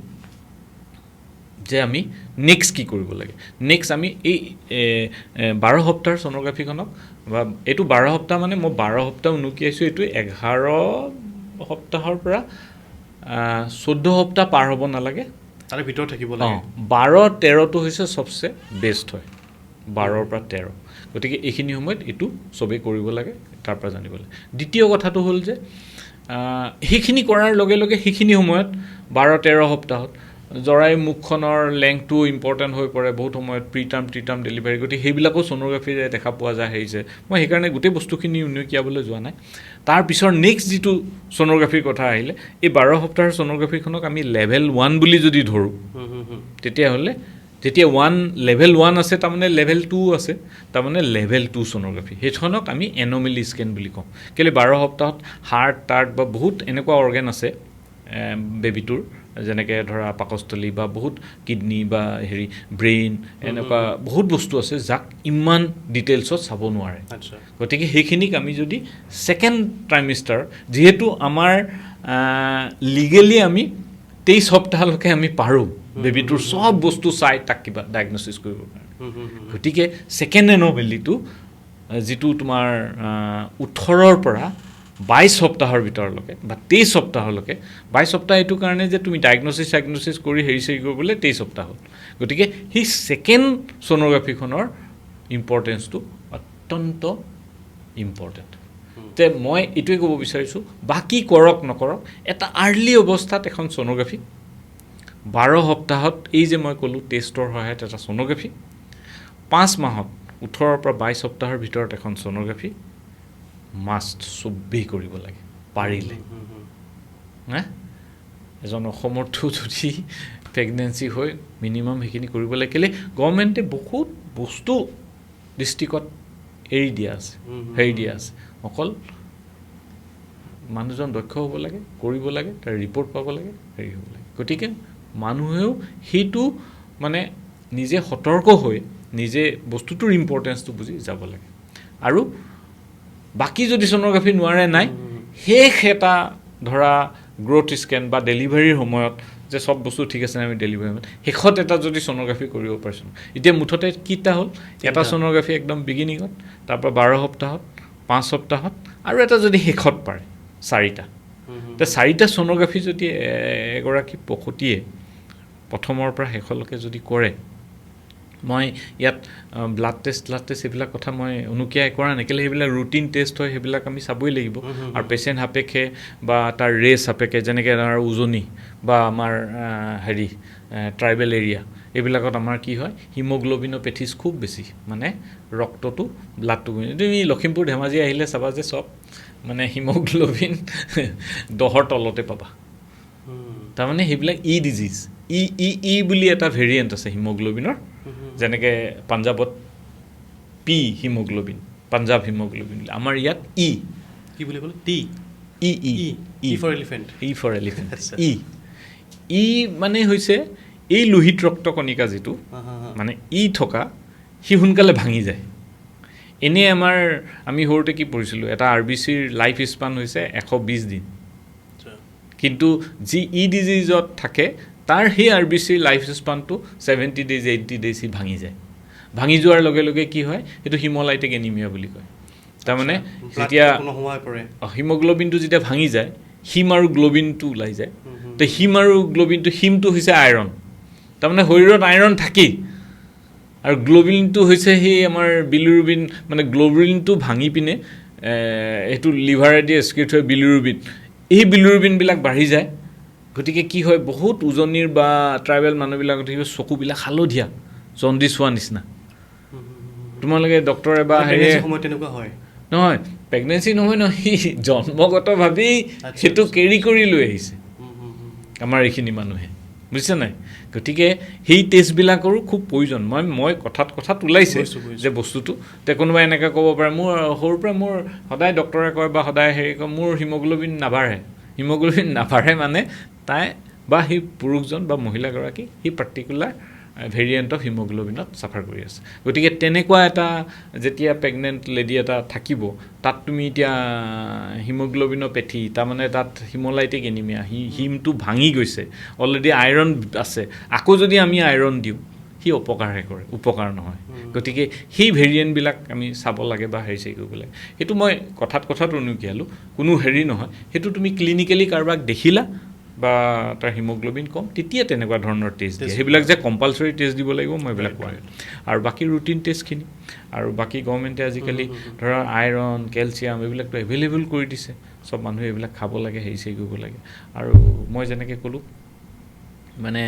যে আমি নেক্সট কি কৰিব লাগে নেক্সট আমি এই 12 সপ্তাহৰ ছ'ন'গ্ৰাফিখনক বা এইটো 12 সপ্তাহ মানে মই 12 সপ্তাহ উনুকিয়াইছোঁ এইটো 11 সপ্তাহৰ পৰা 14 সপ্তাহ পাৰ হ'ব নালাগে তাৰ ভিতৰত থাকিব লাগে 12-13টো হৈছে চবচে বেষ্ট হয় 12ৰ পৰা 13 গতিকে এইখিনি সময়ত এইটো চবেই কৰিব লাগে তাৰ পৰা জানিব লাগে দ্বিতীয় কথাটো হ'ল যে সেইখিনি কৰাৰ লগে লগে সেইখিনি সময়ত 12-13 সপ্তাহত জৰাই মুখখনৰ লেংথটো ইম্পৰ্টেণ্ট হৈ পৰে বহুত সময়ত প্ৰিটাৰ্ম ডেলিভাৰী, গতিকে সেইবিলাকো ছ'ন'গ্ৰাফীৰে দেখা পোৱা যায় হেৰিছে। মই সেইকাৰণে গোটেই বস্তুখিনি উনুকিয়াবলৈ যোৱা নাই। তাৰপিছৰ নেক্সট যিটো ছ'ন'গ্ৰাফীৰ কথা আহিলে, এই 12 সপ্তাহৰ ছ'ন'গ্ৰাফীখনক আমি লেভেল 1 বুলি যদি ধৰোঁ, তেতিয়াহ'লে যেতিয়া লেভেল 1 আছে তাৰমানে লেভেল 2 আছে, তাৰমানে লেভেল 2 ছ'ন'গ্ৰাফী। সেইখনক আমি এন'মেলি স্কেন বুলি কওঁ। কেলৈ 12 সপ্তাহত হাৰ্ট বা বহুত এনেকুৱা অৰ্গেন আছে বেবীটোৰ, যেনেকৈ ধৰা পাকস্থলী বা বহুত কিডনী বা ব্ৰেইন, এনেকুৱা বহুত বস্তু আছে যাক ইমান ডিটেইলছত চাব নোৱাৰে। গতিকে সেইখিনিক আমি যদি ছেকেণ্ড ট্ৰাইমিষ্টাৰ, যিহেতু আমাৰ লিগেলি আমি 23 সপ্তাহলৈকে আমি পাৰোঁ বেবীটোৰ চব বস্তু চাই তাক কিবা ডায়েগনচিছ কৰিব কাৰণে। গতিকে ছেকেণ্ড এন'মেলিটো যিটো তোমাৰ 18ৰ পৰা 22 সপ্তাহৰ ভিতৰলৈকে বা 23 সপ্তাহলৈকে, 22 সপ্তাহ এইটো কাৰণে যে তুমি ডায়েগনচিছ কৰি হেৰি কৰিবলৈ 23 সপ্তাহ হ'ল। গতিকে সেই ছেকেণ্ড ছ'ন'গ্ৰাফীখনৰ ইম্পৰ্টেঞ্চটো অত্যন্ত ইম্পৰ্টেণ্ট। তে মই এইটোৱে ক'ব বিচাৰিছোঁ, বাকী কৰক নকৰক, এটা আৰ্লি অৱস্থাত এখন ছ'ন'গ্ৰাফী, 12 সপ্তাহত এই যে মই ক'লোঁ টেষ্টৰ সহায়ত এটা ছ'ন'গ্ৰাফী, 5 মাহত 18ৰ পৰা 22 সপ্তাহৰ ভিতৰত এখন ছ'ন'গ্ৰাফী মাষ্ট চবেই কৰিব লাগে পাৰিলে। এজন অসমৰ্থ যদি প্ৰেগনেঞ্চি হৈ মিনিমাম সেইখিনি কৰিব লাগে। কেলৈ গভৰ্ণমেণ্টে বহুত বস্তু ডিষ্ট্ৰিক্টত এৰি দিয়া আছে, অকল মানুহজন দক্ষ হ'ব লাগে, কৰিব লাগে, তাৰ ৰিপৰ্ট পাব লাগে, হেৰি হ'ব লাগে। গতিকে মানুহেও সেইটো মানে নিজে সতৰ্ক হৈ নিজে বস্তুটোৰ ইম্পৰ্টেঞ্চটো বুজি যাব লাগে। আৰু বাকী যদি ছ'ন'গ্ৰাফী নোৱাৰে নাই, শেষ এটা ধৰা গ্ৰ'থ স্কেন বা ডেলিভাৰীৰ সময়ত যে চব বস্তু ঠিক আছে আমি ডেলিভাৰী সময়ত শেষত এটা যদি ছ'ন'গ্ৰাফী কৰিব পাৰিছোঁ। এতিয়া মুঠতে কিটা হ'ল, এটা ছ'ন'গ্ৰাফী একদম বিগিনিঙত, তাৰপৰা 12 সপ্তাহত, 5 সপ্তাহত, আৰু এটা যদি শেষত পাৰে 4টা। তে 4টা ছ'ন'গ্ৰাফী যদি এগৰাকী প্ৰসূতিয়ে প্ৰথমৰ পৰা শেষলৈকে যদি কৰে, মই ইয়াত ব্লাড টেষ্ট এইবিলাক কথা মই উনুকিয়াই কৰা নাই, কেলৈ সেইবিলাক ৰুটিন টেষ্ট হয়, সেইবিলাক আমি চাবই লাগিব। আৰু পেচেণ্ট সাপেক্ষে বা তাৰ ৰেচ সাপেক্ষে, যেনেকৈ আমাৰ উজনি বা আমাৰ ট্ৰাইবেল এৰিয়া, এইবিলাকত আমাৰ কি হয়, হিমোগ্ল'বিনোপেথিছ খুব বেছি, মানে ৰক্তটো ব্লাডটো। তুমি লখিমপুৰ ধেমাজি আহিলে চাবা যে চব মানে হিমোগ্ল'বিন 10ৰ তলতে পাবা। তাৰমানে সেইবিলাক ডিজিজ, ই বুলি এটা ভেৰিয়েণ্ট আছে হিমোগ্ল'বিনৰ, যেনেকৈ পাঞ্জাৱত পি হিমোগ্ল'বিন, পাঞ্জাৱ হিমোগ্ল'বিন, আমাৰ ইয়াত কি বুলি ক'লে ফৰ এলিফেণ্ট। মানে হৈছে এই লোহিত ৰক্তকণিকা যিটো মানে থকা, সি সোনকালে ভাঙি যায়। এনেই আমি সৰুতে কি পঢ়িছিলোঁ, এটা RBCৰ লাইফ স্পান হৈছে 120 দিন, কিন্তু যি ডিজিজত থাকে তাৰ সেই RBCৰ লাইফ স্পানটো 70 days 80 days সি ভাঙি যায়। ভাঙি যোৱাৰ লগে লগে কি হয়, সেইটো হিম'লাইটিক এনিমিয়া বুলি কয়। তাৰমানে যেতিয়া হিমোগ্ল'বিনটো যেতিয়া ভাঙি যায়, হিম আৰু গ্ল'বিনটো ওলাই যায়। তো হিম আৰু গ্ল'বিনটো, হিমটো হৈছে আইৰণ, তাৰমানে শৰীৰত আইৰণ থাকেই, আৰু গ্ল'বিনটো হৈছে সেই আমাৰ বিলিৰুবিন, মানে গ্ল'বিনটো ভাঙি পিনে সেইটো লিভাৰেদি এক্সক্ৰিট হয় বিলিৰুবিন, এই বিলিৰুবিনবিলাক বাঢ়ি যায়। গতিকে কি হয়, বহুত উজনিৰ বা ট্ৰাইবেল মানুহবিলাকৰ দেখিব চকুবিলাক হালধীয়া, জণ্ডিছ হোৱা নিচিনা। তোমালোকে ডক্টৰে বা তেনেকুৱা হয় নহয়, প্ৰেগনেঞ্চি নহয় সি জন্মগতভাৱেই সেইটো কেৰি কৰি লৈ আহিছে আমাৰ এইখিনি মানুহে, বুজিছে নাই? গতিকে সেই টেষ্টবিলাকৰো খুব প্ৰয়োজন। মই কথাত ওলাইছে যে বস্তুটো, তে কোনোবাই এনেকৈ ক'ব পাৰে, মোৰ সৰুৰ পৰা মোৰ সদায় ডক্টৰে কয় বা সদায় কয় মোৰ হিমোগ্ল'বিন নাবাঢ়ে। হিমোগ্ল'বিন নাবাঢ়ে মানে তাই বা সেই পুৰুষজন বা মহিলাগৰাকী সেই পাৰ্টিকুলাৰ ভেৰিয়েণ্ট অফ হিমোগ্ল'বিনত চাফাৰ কৰি আছে। গতিকে তেনেকুৱা এটা যেতিয়া প্ৰেগনেণ্ট লেডি এটা থাকিব, তাত তুমি এতিয়া হিমোগ্ল'বিনোপেথি, তাৰমানে তাত হিম'লাইটিক এনিমিয়া, হিমটো ভাঙি গৈছে, অলৰেডি আইৰণ আছে, আকৌ যদি আমি আইৰণ দিওঁ সি অপকাৰহে কৰে, উপকাৰ নহয়। গতিকে সেই ভেৰিয়েণ্টবিলাক আমি চাব লাগে বা কৰিব লাগে। সেইটো মই কথাত উনুকিয়ালোঁ, কোনো নহয়, সেইটো তুমি ক্লিনিকেলি কাৰোবাক দেখিলা বা তাৰ হিমোগ্ল'বিন কম, তেতিয়া তেনেকুৱা ধৰণৰ টেষ্ট দিয়ে। সেইবিলাক যে কম্পালচৰি টেষ্ট দিব লাগিব মই এইবিলাক কোৱা নাই। আৰু বাকী ৰুটিন টেষ্টখিনি, আৰু বাকী গভৰ্ণমেণ্টে আজিকালি ধৰা আইৰণ, কেলছিয়াম এইবিলাকতো এভেইলেবল কৰি দিছে, চব মানুহে এইবিলাক খাব লাগে, কৰিব লাগে। আৰু মই যেনেকৈ ক'লোঁ মানে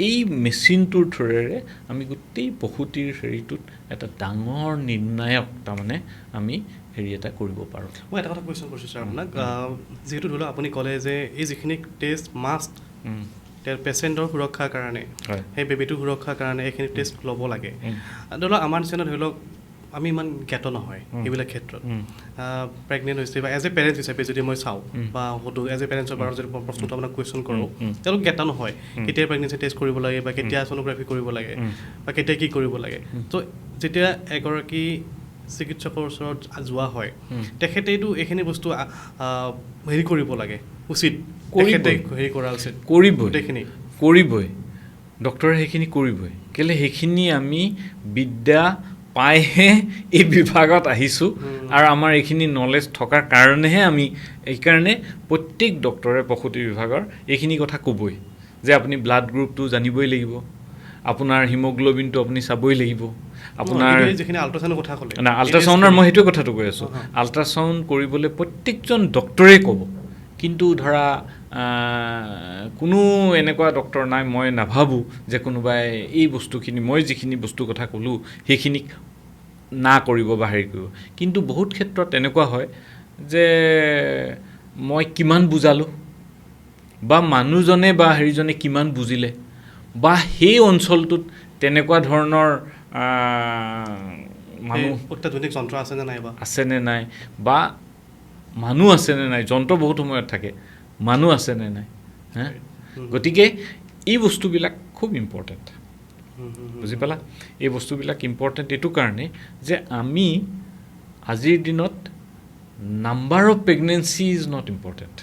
এই মেচিনটোৰ থ্ৰুৰে আমি গোটেই প্ৰসূতিৰ হেৰিটোত এটা ডাঙৰ নিৰ্ণায়ক তাৰমানে আমি হেৰি এটা কৰিব পাৰোঁ। মই এটা কথা কুৱেশ্যন কৰিছোঁ ছাৰ আপোনাক, যিহেতু ধৰি লওক আপুনি ক'লে যে এই যিখিনি টেষ্ট মাষ্ট পেচেণ্টৰ সুৰক্ষাৰ কাৰণে, সেই বেবীটোৰ সুৰক্ষাৰ কাৰণে এইখিনি টেষ্ট ল'ব লাগে। ধৰি লওক আমাৰ নিচিনা ধৰি লওক আমি ইমান জ্ঞাত নহয় এইবিলাক ক্ষেত্ৰত, প্ৰেগনেণ্ট হৈছে বা এজ এ পেৰেণ্টছ হিচাপে যদি মই চাওঁ বা সুধোঁ, এজ এ পেৰেণ্টছৰ পৰা যদি প্ৰশ্নটো আপোনাক কুৱেশ্যন কৰোঁ, তেওঁলোক জ্ঞাত নহয় কেতিয়া প্ৰেগনেঞ্চি টেষ্ট কৰিব লাগে বা কেতিয়া ছ'ন'গ্ৰাফি কৰিব লাগে বা কেতিয়া কি কৰিব লাগে। তো যেতিয়া এগৰাকী চিকিৎসকৰ ওচৰত যোৱা হয়, তেখেতেইতো এইখিনি বস্তু হেৰি কৰিব লাগে, উচিত তেখেতে হেৰি কৰা উচিত, কৰিবই ডক্টৰে সেইখিনি কৰিবই। কেলৈ সেইখিনি আমি বিদ্যা পাইহে এই বিভাগত আহিছোঁ আৰু আমাৰ এইখিনি নলেজ থকাৰ কাৰণেহে আমি এইকাৰণে প্ৰত্যেক ডক্টৰে প্ৰসূতি বিভাগৰ এইখিনি কথা ক'বই যে আপুনি ব্লাড গ্ৰুপটো জানিবই লাগিব, আপোনাৰ হিমোগ্ল'বিনটো আপুনি চাবই লাগিব, আপোনাৰ যিখিনি আল্ট্ৰাচাউণ্ডৰ কথা ক'লে আল্ট্ৰাচাউণ্ডৰ মই সেইটোৱে কথাটো কৈ আছোঁ, আল্ট্ৰাচাউণ্ড কৰিবলৈ প্ৰত্যেকজন ডক্টৰেই ক'ব। কিন্তু ধৰা কোনো এনেকুৱা ডক্টৰ নাই, মই নাভাবোঁ যে কোনোবাই এই বস্তুখিনি মই যিখিনি বস্তুৰ কথা ক'লোঁ সেইখিনিক না কৰিব বা হেৰি কৰিব। কিন্তু বহুত ক্ষেত্ৰত এনেকুৱা হয় যে মই কিমান বুজালোঁ বা মানুহজনে বা হেৰিজনে কিমান বুজিলে বা সেই অঞ্চলটোত তেনেকুৱা ধৰণৰ মানুহ অত্যাধুনিক যন্ত্ৰ আছেনে নাই বা মানুহ আছেনে নাই, যন্ত্ৰ বহুত সময়ত থাকে, মানুহ আছেনে নাই। গতিকে এই বস্তুবিলাক খুব ইম্পৰ্টেণ্ট, বুজি পালা? এই বস্তুবিলাক ইম্পৰ্টেণ্ট এইটো কাৰণে যে আমি আজিৰ দিনত number of pregnancy is not important.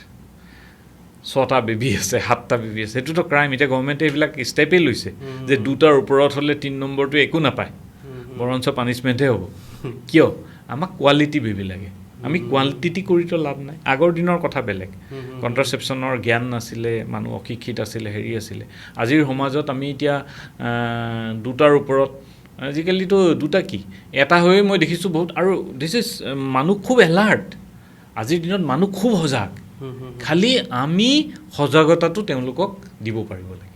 6টা বেবী আছে, 7টা বেবী আছে, সেইটোতো ক্ৰাইম। এতিয়া গভৰ্ণমেণ্টে এইবিলাক ষ্টেপেই লৈছে যে 2টাৰ ওপৰত হ'লে 3 নম্বৰটো একো নাপায়, বৰঞ্চ পানিছমেণ্টহে হ'ব। কিয়? আমাক কোৱালিটি বেবী লাগে, আমি কোৱান্টিটি কৰিতো লাভ নাই। আগৰ দিনৰ কথা বেলেগ, কণ্ট্ৰাচেপশ্যনৰ জ্ঞান নাছিলে, মানুহ অশিক্ষিত আছিলে, হেৰি আছিলে। আজিৰ সমাজত আমি এতিয়া 2টাৰ ওপৰত, আজিকালিতো 2টা কি এটা হৈয়ে মই দেখিছোঁ বহুত। আৰু দিছ ইজ মানুহ খুব এলাৰ্ট, আজিৰ দিনত মানুহ খুব সজাগ, খালি আমি সজাগতাটো তেওঁলোকক দিব পাৰিব লাগে।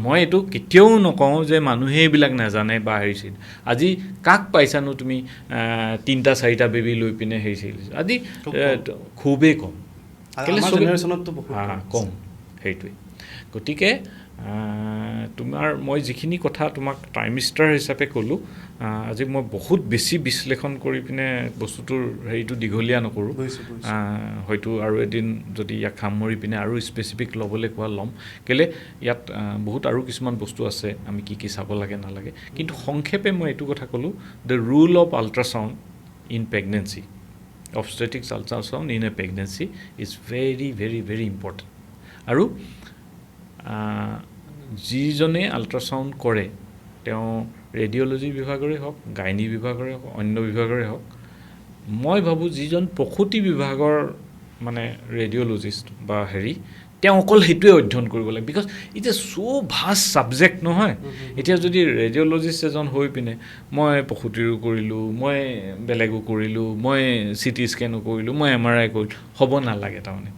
মই এইটো কেতিয়াও নকওঁ যে মানুহে এইবিলাক নাজানে বা হেৰিছিল। আজি কাক পাইছানো তুমি 3টা 4টা বেবী লৈ পিনে হেৰিছিল? আজি খুবেই কম, কম সেইটোৱে। গতিকে তোমাৰ মই যিখিনি কথা তোমাক ট্ৰাইমিষ্টাৰ হিচাপে ক'লোঁ, আজি মই বহুত বেছি বিশ্লেষণ কৰি পিনে বস্তুটোৰ হেৰিটো দীঘলীয়া নকৰোঁ। হয়তো আৰু এদিন যদি ইয়াক সামৰি পিনে আৰু স্পেচিফিক ল'বলৈ কোৱা ল'ম, কেলৈ ইয়াত বহুত আৰু কিছুমান বস্তু আছে আমি কি কি চাব লাগে নালাগে। কিন্তু সংক্ষেপে মই এইটো কথা ক'লোঁ, the rule of ultrasound in pregnancy, obstetrics ultrasound in a pregnancy is very very very important. আৰু যিজনে আল্ট্ৰাচাউণ্ড কৰে তেওঁ ৰেডিঅ'লজি বিভাগৰে হওক, গাইনী বিভাগৰে হওক, অন্য বিভাগৰে হওক, মই ভাবোঁ যিজন প্ৰসূতি বিভাগৰ মানে ৰেডিঅ'লজিষ্ট বা হেৰি, তেওঁ অকল সেইটোৱে অধ্যয়ন কৰিব লাগে। Because it is so' vast subject নহয়। এতিয়া যদি ৰেডিঅ'লজিষ্ট এজন হৈ পিনে মই প্ৰসূতিৰো কৰিলোঁ, মই বেলেগো কৰিলোঁ, মই CT স্কেনো কৰিলোঁ, মই MRI কৰিলোঁ, হ'ব নালাগে। তাৰমানে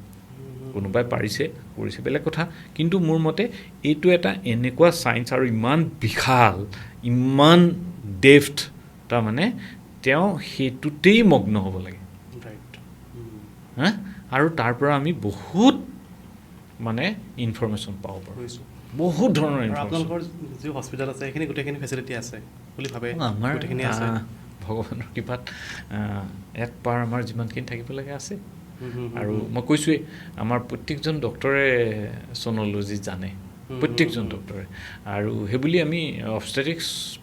কোনোবাই পাৰিছে কৰিছে বেলেগ কথা, কিন্তু মোৰ মতে এইটো এটা এনেকুৱা ছায়েন্স আৰু ইমান বিশাল, ইমান ডেফথ, তাৰমানে তেওঁ সেইটোতেই মগ্ন হ'ব লাগে। আৰু তাৰ পৰা আমি বহুত মানে ইনফৰমেশ্যন পাব পাৰোঁ, বহুত ধৰণৰ ইনফৰমেশ্যন। আপোনালোকৰ যি হস্পিটেল আছে সেইখিনি গোটেইখিনি ফেচিলিটি আছে বুলি ভাবে? আমাৰ ভগৱানৰ কৃপাত এক পাৰ আমাৰ যিমানখিনি থাকিব লাগে আছে। আৰু মই কৈছোঁৱেই, আমাৰ প্ৰত্যেকজন ডক্টৰে ছ'ন'লজি জানে, প্ৰত্যেকজন ডক্টৰে। আৰু সেইবুলি আমি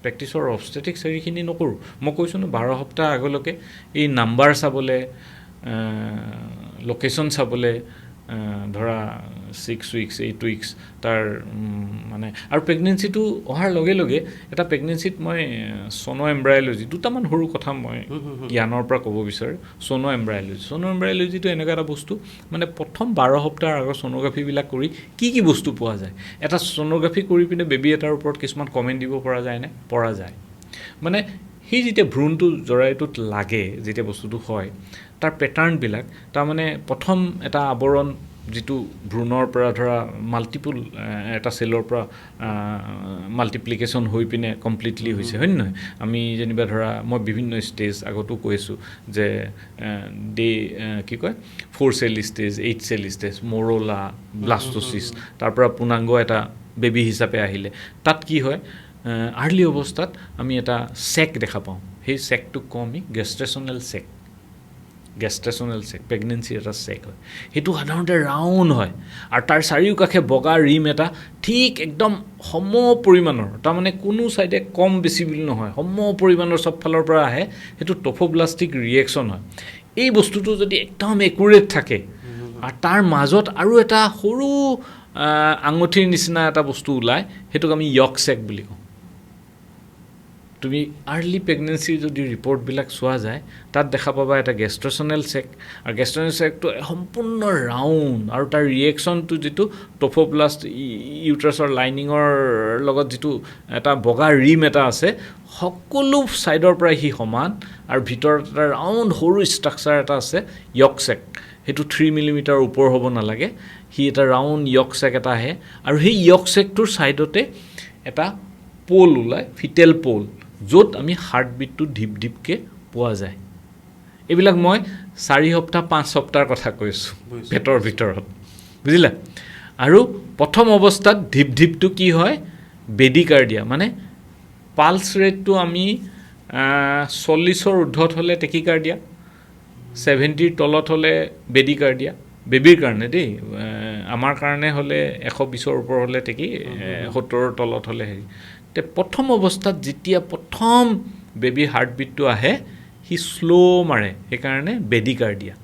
প্ৰেক্টিছৰ অবষ্টেটিক্স হেৰিখিনি নকৰোঁ। মই কৈছোঁ ন 12 সপ্তাহ আগলৈকে এই নাম্বাৰ চাবলৈ, লোকেশ্যন চাবলৈ, ধৰা 6 উইকছ 8 উইকছ তাৰ মানে। আৰু প্ৰেগনেঞ্চিটো অহাৰ লগে লগে এটা প্ৰেগনেঞ্চিত মই ছ'ন' এম্ব্ৰায়লজি, 2টামান সৰু কথা মই জ্ঞানৰ পৰা ক'ব বিচাৰোঁ। ছ'ন' এম্ব্ৰায়লজিটো এনেকুৱা এটা বস্তু, মানে প্ৰথম 12 সপ্তাহৰ আগৰ ছ'ন'গ্ৰাফিবিলাক কৰি কি কি বস্তু পোৱা যায়। এটা ছ'ন'গ্ৰাফি কৰি পিনে বেবী এটাৰ ওপৰত কিছুমান কমেণ্ট দিব পৰা যায়নে? পৰা যায়। মানে সেই যেতিয়া ভ্ৰূণটো জৰায়ুটোত লাগে, যেতিয়া বস্তুটো হয়, তাৰ পেটাৰ্ণবিলাক, তাৰমানে প্ৰথম এটা আৱৰণ যিটো ভ্ৰূণৰ পৰা ধৰা মাল্টিপুল এটা চেলৰ পৰা মাল্টিপ্লিকেশ্যন হৈ পিনে কমপ্লিটলি হৈছে হয় নহয় আমি যেনিবা ধৰা মই বিভিন্ন ষ্টেজ আগতো কৈছোঁ যে কি কয় 4 চেল ষ্টেজ 8 চেল ষ্টেজ মৰোলা ব্লাষ্ট'চিছ তাৰ পৰা পূৰ্ণাংগ এটা বেবী হিচাপে আহিলে তাত কি হয় আৰ্লি অৱস্থাত আমি এটা চেক দেখা পাওঁ সেই চেকটোক কওঁ আমি গেষ্টেশ্যনেল চেক প্ৰেগনেঞ্চিৰ এটা চেক হয় সেইটো সাধাৰণতে ৰাউণ্ড হয় আৰু তাৰ চাৰিওকাষে বগা ৰিম এটা ঠিক একদম সম পৰিমাণৰ তাৰমানে কোনো ছাইডে কম বেছি বুলি নহয় সম পৰিমাণৰ চব ফালৰ পৰা আহে সেইটো ট্ৰফোব্লাষ্টিক ৰিয়েকশ্যন হয় এই বস্তুটো যদি একদম একুৰেট থাকে আৰু তাৰ মাজত আৰু এটা সৰু আঙুঠিৰ নিচিনা এটা বস্তু ওলায় সেইটোক আমি য়ক চেক বুলি কওঁ তুমি আৰ্লি প্ৰেগনেঞ্চিৰ যদি ৰিপৰ্টবিলাক চোৱা যায় তাত দেখা পাবা এটা গেষ্টেশ্যনেল চেক আৰু গেষ্টেশ্যনেল চেকটো সম্পূৰ্ণ ৰাউণ্ড আৰু তাৰ ৰিয়েকশ্যনটো যিটো ট্ৰফোব্লাষ্ট ইউট্ৰাছৰ লাইনিঙৰ লগত যিটো এটা বগা ৰিম এটা আছে সকলো ছাইডৰ পৰা সি সমান আৰু ভিতৰত এটা ৰাউণ্ড সৰু ষ্ট্ৰাকচাৰ এটা আছে য়ক চেক সেইটো 3 মিলিমিটাৰ ওপৰ হ'ব নালাগে সি এটা ৰাউণ্ড য়ক চেক এটা আহে আৰু সেই য়ক চেকটোৰ ছাইডতে এটা প'ল ওলায় ফিটেল প'ল য'ত আমি হাৰ্টবিটটো ঢিপকে পোৱা যায় এইবিলাক মই 4 সপ্তাহ 5 সপ্তাহৰ কথা কৈছোঁ পেটৰ ভিতৰত বুজিলা আৰু প্ৰথম অৱস্থাত ঢিপটো কি হয় বেডিকাৰ্ডিয়া মানে পালছ ৰেটটো আমি 40ৰ ঊৰ্ধত হ'লে টেকিকাৰ্ডিয়া 70ৰ তলত হ'লে বেডিকাৰ্ডিয়া বেবীৰ কাৰণে দেই আমাৰ কাৰণে হ'লে 120ৰ ওপৰ হ'লে টেকি 70ৰ তলত হ'লে হেৰি তে প্ৰথম অৱস্থাত যেতিয়া প্ৰথম বেবী হাৰ্টবিটটো আহে সি শ্ল' মাৰে সেইকাৰণে বেডিকাৰ্ডিয়া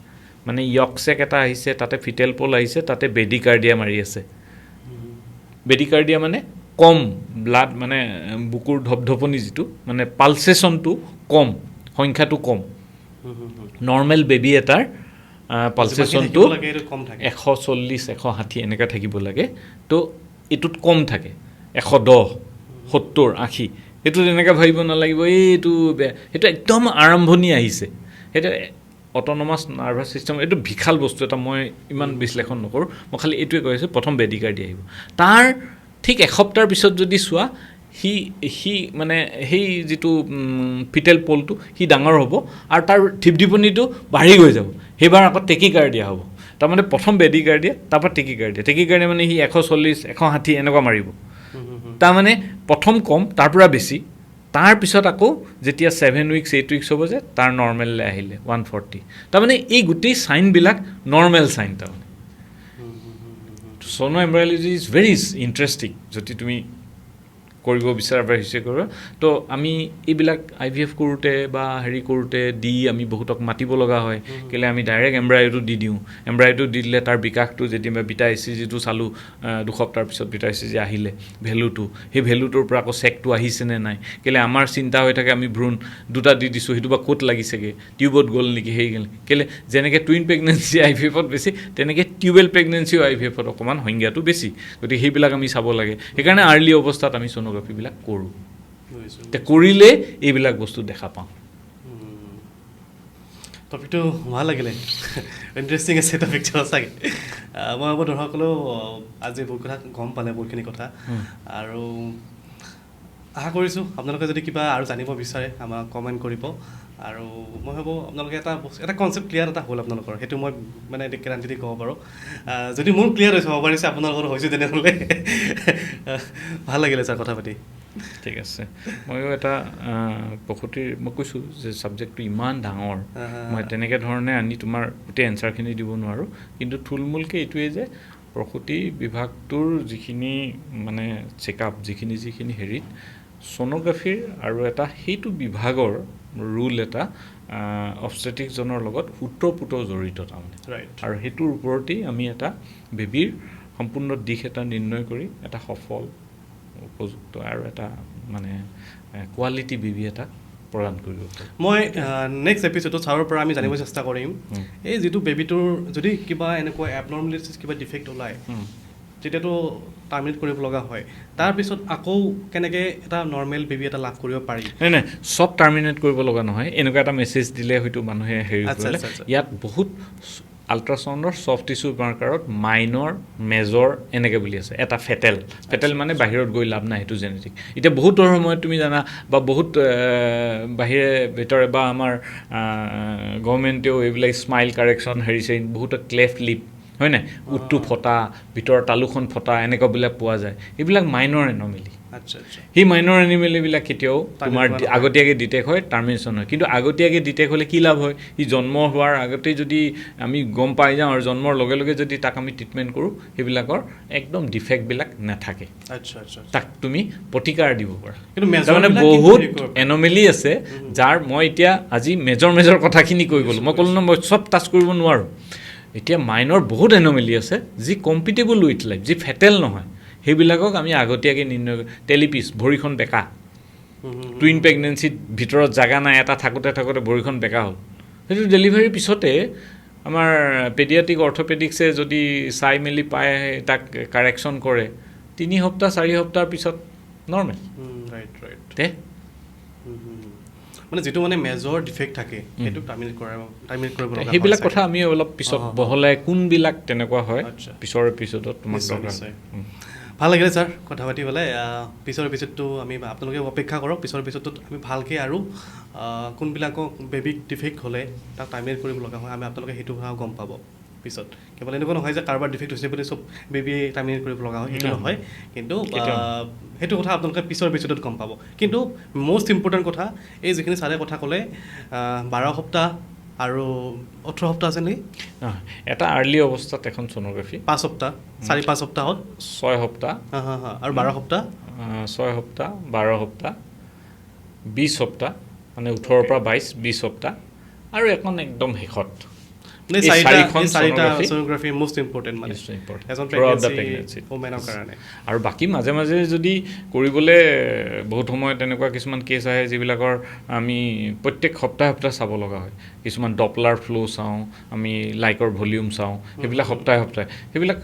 মানে য়ক চেক এটা আহিছে তাতে ফিটেল পল আহিছে তাতে বেডিকাৰ্ডিয়া মাৰি আছে বেডিকাৰ্ডিয়া মানে কম ব্লাড মানে বুকুৰ ধপধপনি যিটো মানে পালচেশ্যনটো কম সংখ্যাটো কম নৰ্মেল বেবী এটাৰ পালচেশ্যনটো 140 160 এনেকৈ থাকিব লাগে তো এইটোত কম থাকে 110 70 80 এইটো তেনেকৈ ভাবিব নালাগিব এইটো বেয়া সেইটো একদম আৰম্ভণি আহিছে সেইটো অট'নমাছ নাৰ্ভাছ ছিষ্টেম এইটো বিশাল বস্তু এটা মই ইমান বিশ্লেষণ নকৰোঁ মই খালি এইটোৱে কৈ আছোঁ প্ৰথম বেডিকাৰ্ডিয়া আহিব তাৰ ঠিক এসপ্তাহৰ পিছত যদি চোৱা সি মানে সেই যিটো ফিটেল পলটো সি ডাঙৰ হ'ব আৰু তাৰ ঢিপঢিপনিটো বাঢ়ি গৈ যাব সেইবাৰ আকৌ টেকিকাৰ্ডিয়া হ'ব তাৰমানে প্ৰথম বেডিকাৰ্ডিয়া তাৰপৰা টেকিকাৰ্ডিয়া মানে সি 140 160 এনেকুৱা মাৰিব তাৰমানে প্ৰথম কম তাৰ পৰা বেছি তাৰপিছত আকৌ যেতিয়া 7 উইকছ 8 উইকছ হ'ব যে তাৰ নৰ্মেললৈ আহিলে 140 তাৰমানে এই গোটেই চাইনবিলাক নৰ্মেল চাইন তাৰমানে ছ'ন' এম্ব্ৰায়'লজি ইজ ভেৰি ইণ্টাৰেষ্টিং যদি তুমি কৰিব বিচাৰা বা হিষ্ট্ৰী কৰোঁ তো আমি এইবিলাক IVF কৰোঁতে বা হেৰি কৰোঁতে আমি বহুতক মাতিব লগা হয় কেলৈ আমি ডাইৰেক্ট এম্ব্ৰায়'টো দি দিওঁ এম্ব্ৰায়'টো দি দিলে তাৰ বিকাশটো যেতিয়া বিটা ECGটো চালোঁ 2 সপ্তাহৰ পিছত বিটা ECG আহিলে ভেলুটো সেই ভেলুটোৰ পৰা আকৌ চেকটো আহিছেনে নাই কেলৈ আমাৰ চিন্তা হৈ থাকে আমি ভ্ৰূণ 2টা দি দিছোঁ সেইটো বা ক'ত লাগিছেগৈ টিউবত গ'ল নেকি সেই কেলৈ যেনেকৈ টুইন প্ৰেগনেঞ্চি IVFত বেছি তেনেকৈ টিউবেল প্ৰেগনেঞ্চিও IVFত অকণমান সংজ্ঞাটো বেছি গতিকে সেইবিলাক আমি চাব লাগে সেইকাৰণে আৰ্লি অৱস্থাত আমি ছ'ন'গ্ৰাফিবিলাক কৰোঁ এতিয়া কৰিলে এইবিলাক বস্তু দেখা পাওঁ টপিকটো ভাল লাগিলে ইণ্টাৰেষ্টিং আছে টপিকটো সঁচাকৈ মই ভাবোঁ দৰ্শকসকলেও আজি বহুত কথা গম পালে বহুতখিনি কথা আৰু আশা কৰিছোঁ আপোনালোকে যদি কিবা আৰু জানিব বিচাৰে আমাক কমেণ্ট কৰিব আৰু মই ভাবোঁ আপোনালোকে এটা কনচেপ্ট ক্লিয়াৰ এটা হ'ল আপোনালোকৰ সেইটো মই মানে কেৰাণ্টি দি ক'ব পাৰোঁ যদি মোৰ ক্লিয়াৰ হৈছে হ'ব পাৰিছে আপোনালোকৰ হৈছে তেনেহ'লে ভাল লাগিলে ছাৰ কথা পাতি ঠিক আছে ময়ো এটা প্ৰসূতিৰ মই কৈছোঁ যে ছাবজেক্টটো ইমান ডাঙৰ মই তেনেকৈ ধৰণে আনি তোমাৰ গোটেই এনচাৰখিনি দিব নোৱাৰোঁ কিন্তু থুলমূলকৈ এইটোৱে যে প্ৰসূতি বিভাগটোৰ যিখিনি মানে চেকআপ যিখিনি হেৰিত ছ'ন'গ্ৰাফিৰ আৰু এটা সেইটো বিভাগৰ ৰুল এটা অবষ্টেট্ৰিকজনৰ লগত ওতঃপ্ৰোত জড়িত তাৰমানে আৰু সেইটোৰ ওপৰতেই আমি এটা বেবীৰ সম্পূৰ্ণ দিশ এটা নিৰ্ণয় কৰি এটা সফল উপযুক্ত আৰু এটা মানে কোৱালিটি বেবী এটা প্ৰদান কৰিব পাৰোঁ মই নেক্সট এপিছডত ছাৰৰ পৰা আমি জানিব চেষ্টা কৰিম এই যিটো বেবীটোৰ যদি কিবা এনেকুৱা এবনৰ্মেলিটিছ কিবা ডিফেক্ট ওলায় তেতিয়াতো টাৰ্মিনেট কৰিব লগা হয় তাৰপিছত আকৌ কেনেকৈ এটা নৰ্মেল বেবী এটা লাভ কৰিব পাৰি নাই চব টাৰ্মিনেট কৰিব লগা নহয় এনেকুৱা এটা মেছেজ দিলে হয়তো মানুহে হেৰি কৰিলে ইয়াত বহুত আল্ট্ৰাচাউণ্ডৰ ছফ্ট টিচু মাৰ্কাৰত মাইনৰ মেজৰ এনেকৈ বুলি আছে এটা ফেটেল মানে বাহিৰত গৈ লাভ নাই সেইটো জেনেটিক এতিয়া বহুতৰ সময়ত তুমি জানা বা বহুত বাহিৰে ভিতৰে বা আমাৰ গভৰ্ণমেণ্টেও এইবিলাক স্মাইল কাৰেকশ্যন হেৰিছেইন বহুত ক্লেফ লিপ হয় নাই উটটো ফটা ভিতৰৰ তালুখন ফটা এনেকুৱাবিলাক পোৱা যায় এইবিলাক মাইনৰ এনমেলি আচ্ছা আচ্ছা সেই মাইনৰ এনিমেলিবিলাক কেতিয়াও তোমাৰ আগতীয়াকৈ ডিটেক্ট হয় টাৰ্মিনেশ্যন হয় কিন্তু আগতীয়াকৈ ডিটেক্ট হ'লে কি লাভ হয় সি জন্ম হোৱাৰ আগতেই যদি আমি গম পাই যাওঁ আৰু জন্মৰ লগে লগে যদি তাক আমি ট্ৰিটমেণ্ট কৰোঁ সেইবিলাকৰ একদম ডিফেক্টবিলাক নাথাকে আচ্ছা আচ্ছা তাক তুমি প্ৰতিকাৰ দিব পাৰা কিন্তু তাৰমানে বহুত এনমেলি আছে যাৰ মই এতিয়া আজি মেজৰ কথাখিনি কৈ গ'লোঁ মই ক'লোঁ ন মই চব টাচ কৰিব নোৱাৰোঁ এতিয়া মাইনৰ বহুত এনমেলি আছে যি কম্পিটেবল উইথ লাইফ যি ফেটেল নহয় সেইবিলাকক আমি আগতীয়াকৈ নিৰ্ণয় টেলিপিছ ভৰিখন বেকা টুইন প্ৰেগনেঞ্চিত ভিতৰত জাগা নাই এটা থাকোঁতে ভৰিখন বেকা হ'ল সেইটো ডেলিভাৰীৰ পিছতে আমাৰ পেডিয়াট্ৰিক অৰ্থপেডিক্সে যদি চাই মেলি পায় তাক কাৰেকশ্যন কৰে 3 সপ্তাহ 4 সপ্তাহৰ পিছত নৰ্মেল ৰাইট ৰাইট তে মানে যিটো মানে মেজৰ ডিফেক্ট থাকে সেইটো টাৰ্মিনেট কৰিব লগা সেইবিলাক কথা আমি অলপ পিছত বহলাই কোনবিলাক তেনেকুৱা হয় আচ্ছা। পিছৰ এপিছ'ডত তোমাক দৰকাৰ ভাল লাগিলে ছাৰ কথা পাতি পেলাই পিছৰ এপিছ'ডটো আমি আপোনালোকে অপেক্ষা কৰক পিছৰ এপিছ'ডটোত আমি ভালকৈ আৰু কোনবিলাকক বেবিক ডিফেক্ট হ'লে তাক টাৰ্মিনেট কৰিব লগা হয় আমি আপোনালোকে সেইটো কথা গম পাব পিছত কেৱল এনেকুৱা নহয় যে কাৰোবাৰ ডিফেক্ট হৈছে বুলি চব বেবি টাৰ্মিনেট কৰিব লগা হয় সেইটো নহয় কিন্তু সেইটো কথা আপোনালোকে পিছৰ এপিছ'ডত গম পাব কিন্তু মষ্ট ইম্পৰ্টেণ্ট কথা এই যিখিনি ছাৰে কথা ক'লে 12 সপ্তাহ আৰু 18 সপ্তাহ আছে নেকি এটা আৰ্লি অৱস্থাত এখন ছ'ন'গ্ৰাফি 5 সপ্তাহ 4-5 সপ্তাহত 6 সপ্তাহ আৰু 12 সপ্তাহ 6 সপ্তাহ 12 সপ্তাহ 20 সপ্তাহ মানে 18 পৰা 20 সপ্তাহ আৰু এখন একদম শেষত চাৰিটা ছ'ন'গ্ৰাফি মষ্ট ইম্পৰ্টেণ্ট মানে এজন প্ৰেগনেঞ্চি ওমেনৰ কাৰণে আৰু বাকী মাজে মাজে যদি কৰিবলৈ বহুত সময়ত তেনেকুৱা কিছুমান কেছ আহে যিবিলাকৰ আমি প্ৰত্যেক সপ্তাহে চাব লগা হয় কিছুমান ডপলাৰ ফ্ল' চাওঁ আমি লাইকৰ ভলিউম চাওঁ সেইবিলাক সপ্তাহে সেইবিলাক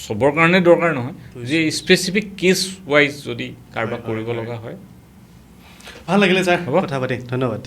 চবৰ কাৰণে দৰকাৰ নহয় যে স্পেচিফিক কেছ ৱাইজ যদি কাৰোবাক কৰিব লগা হয় ভাল লাগিলে ছাৰ কথা পাতি ধন্যবাদ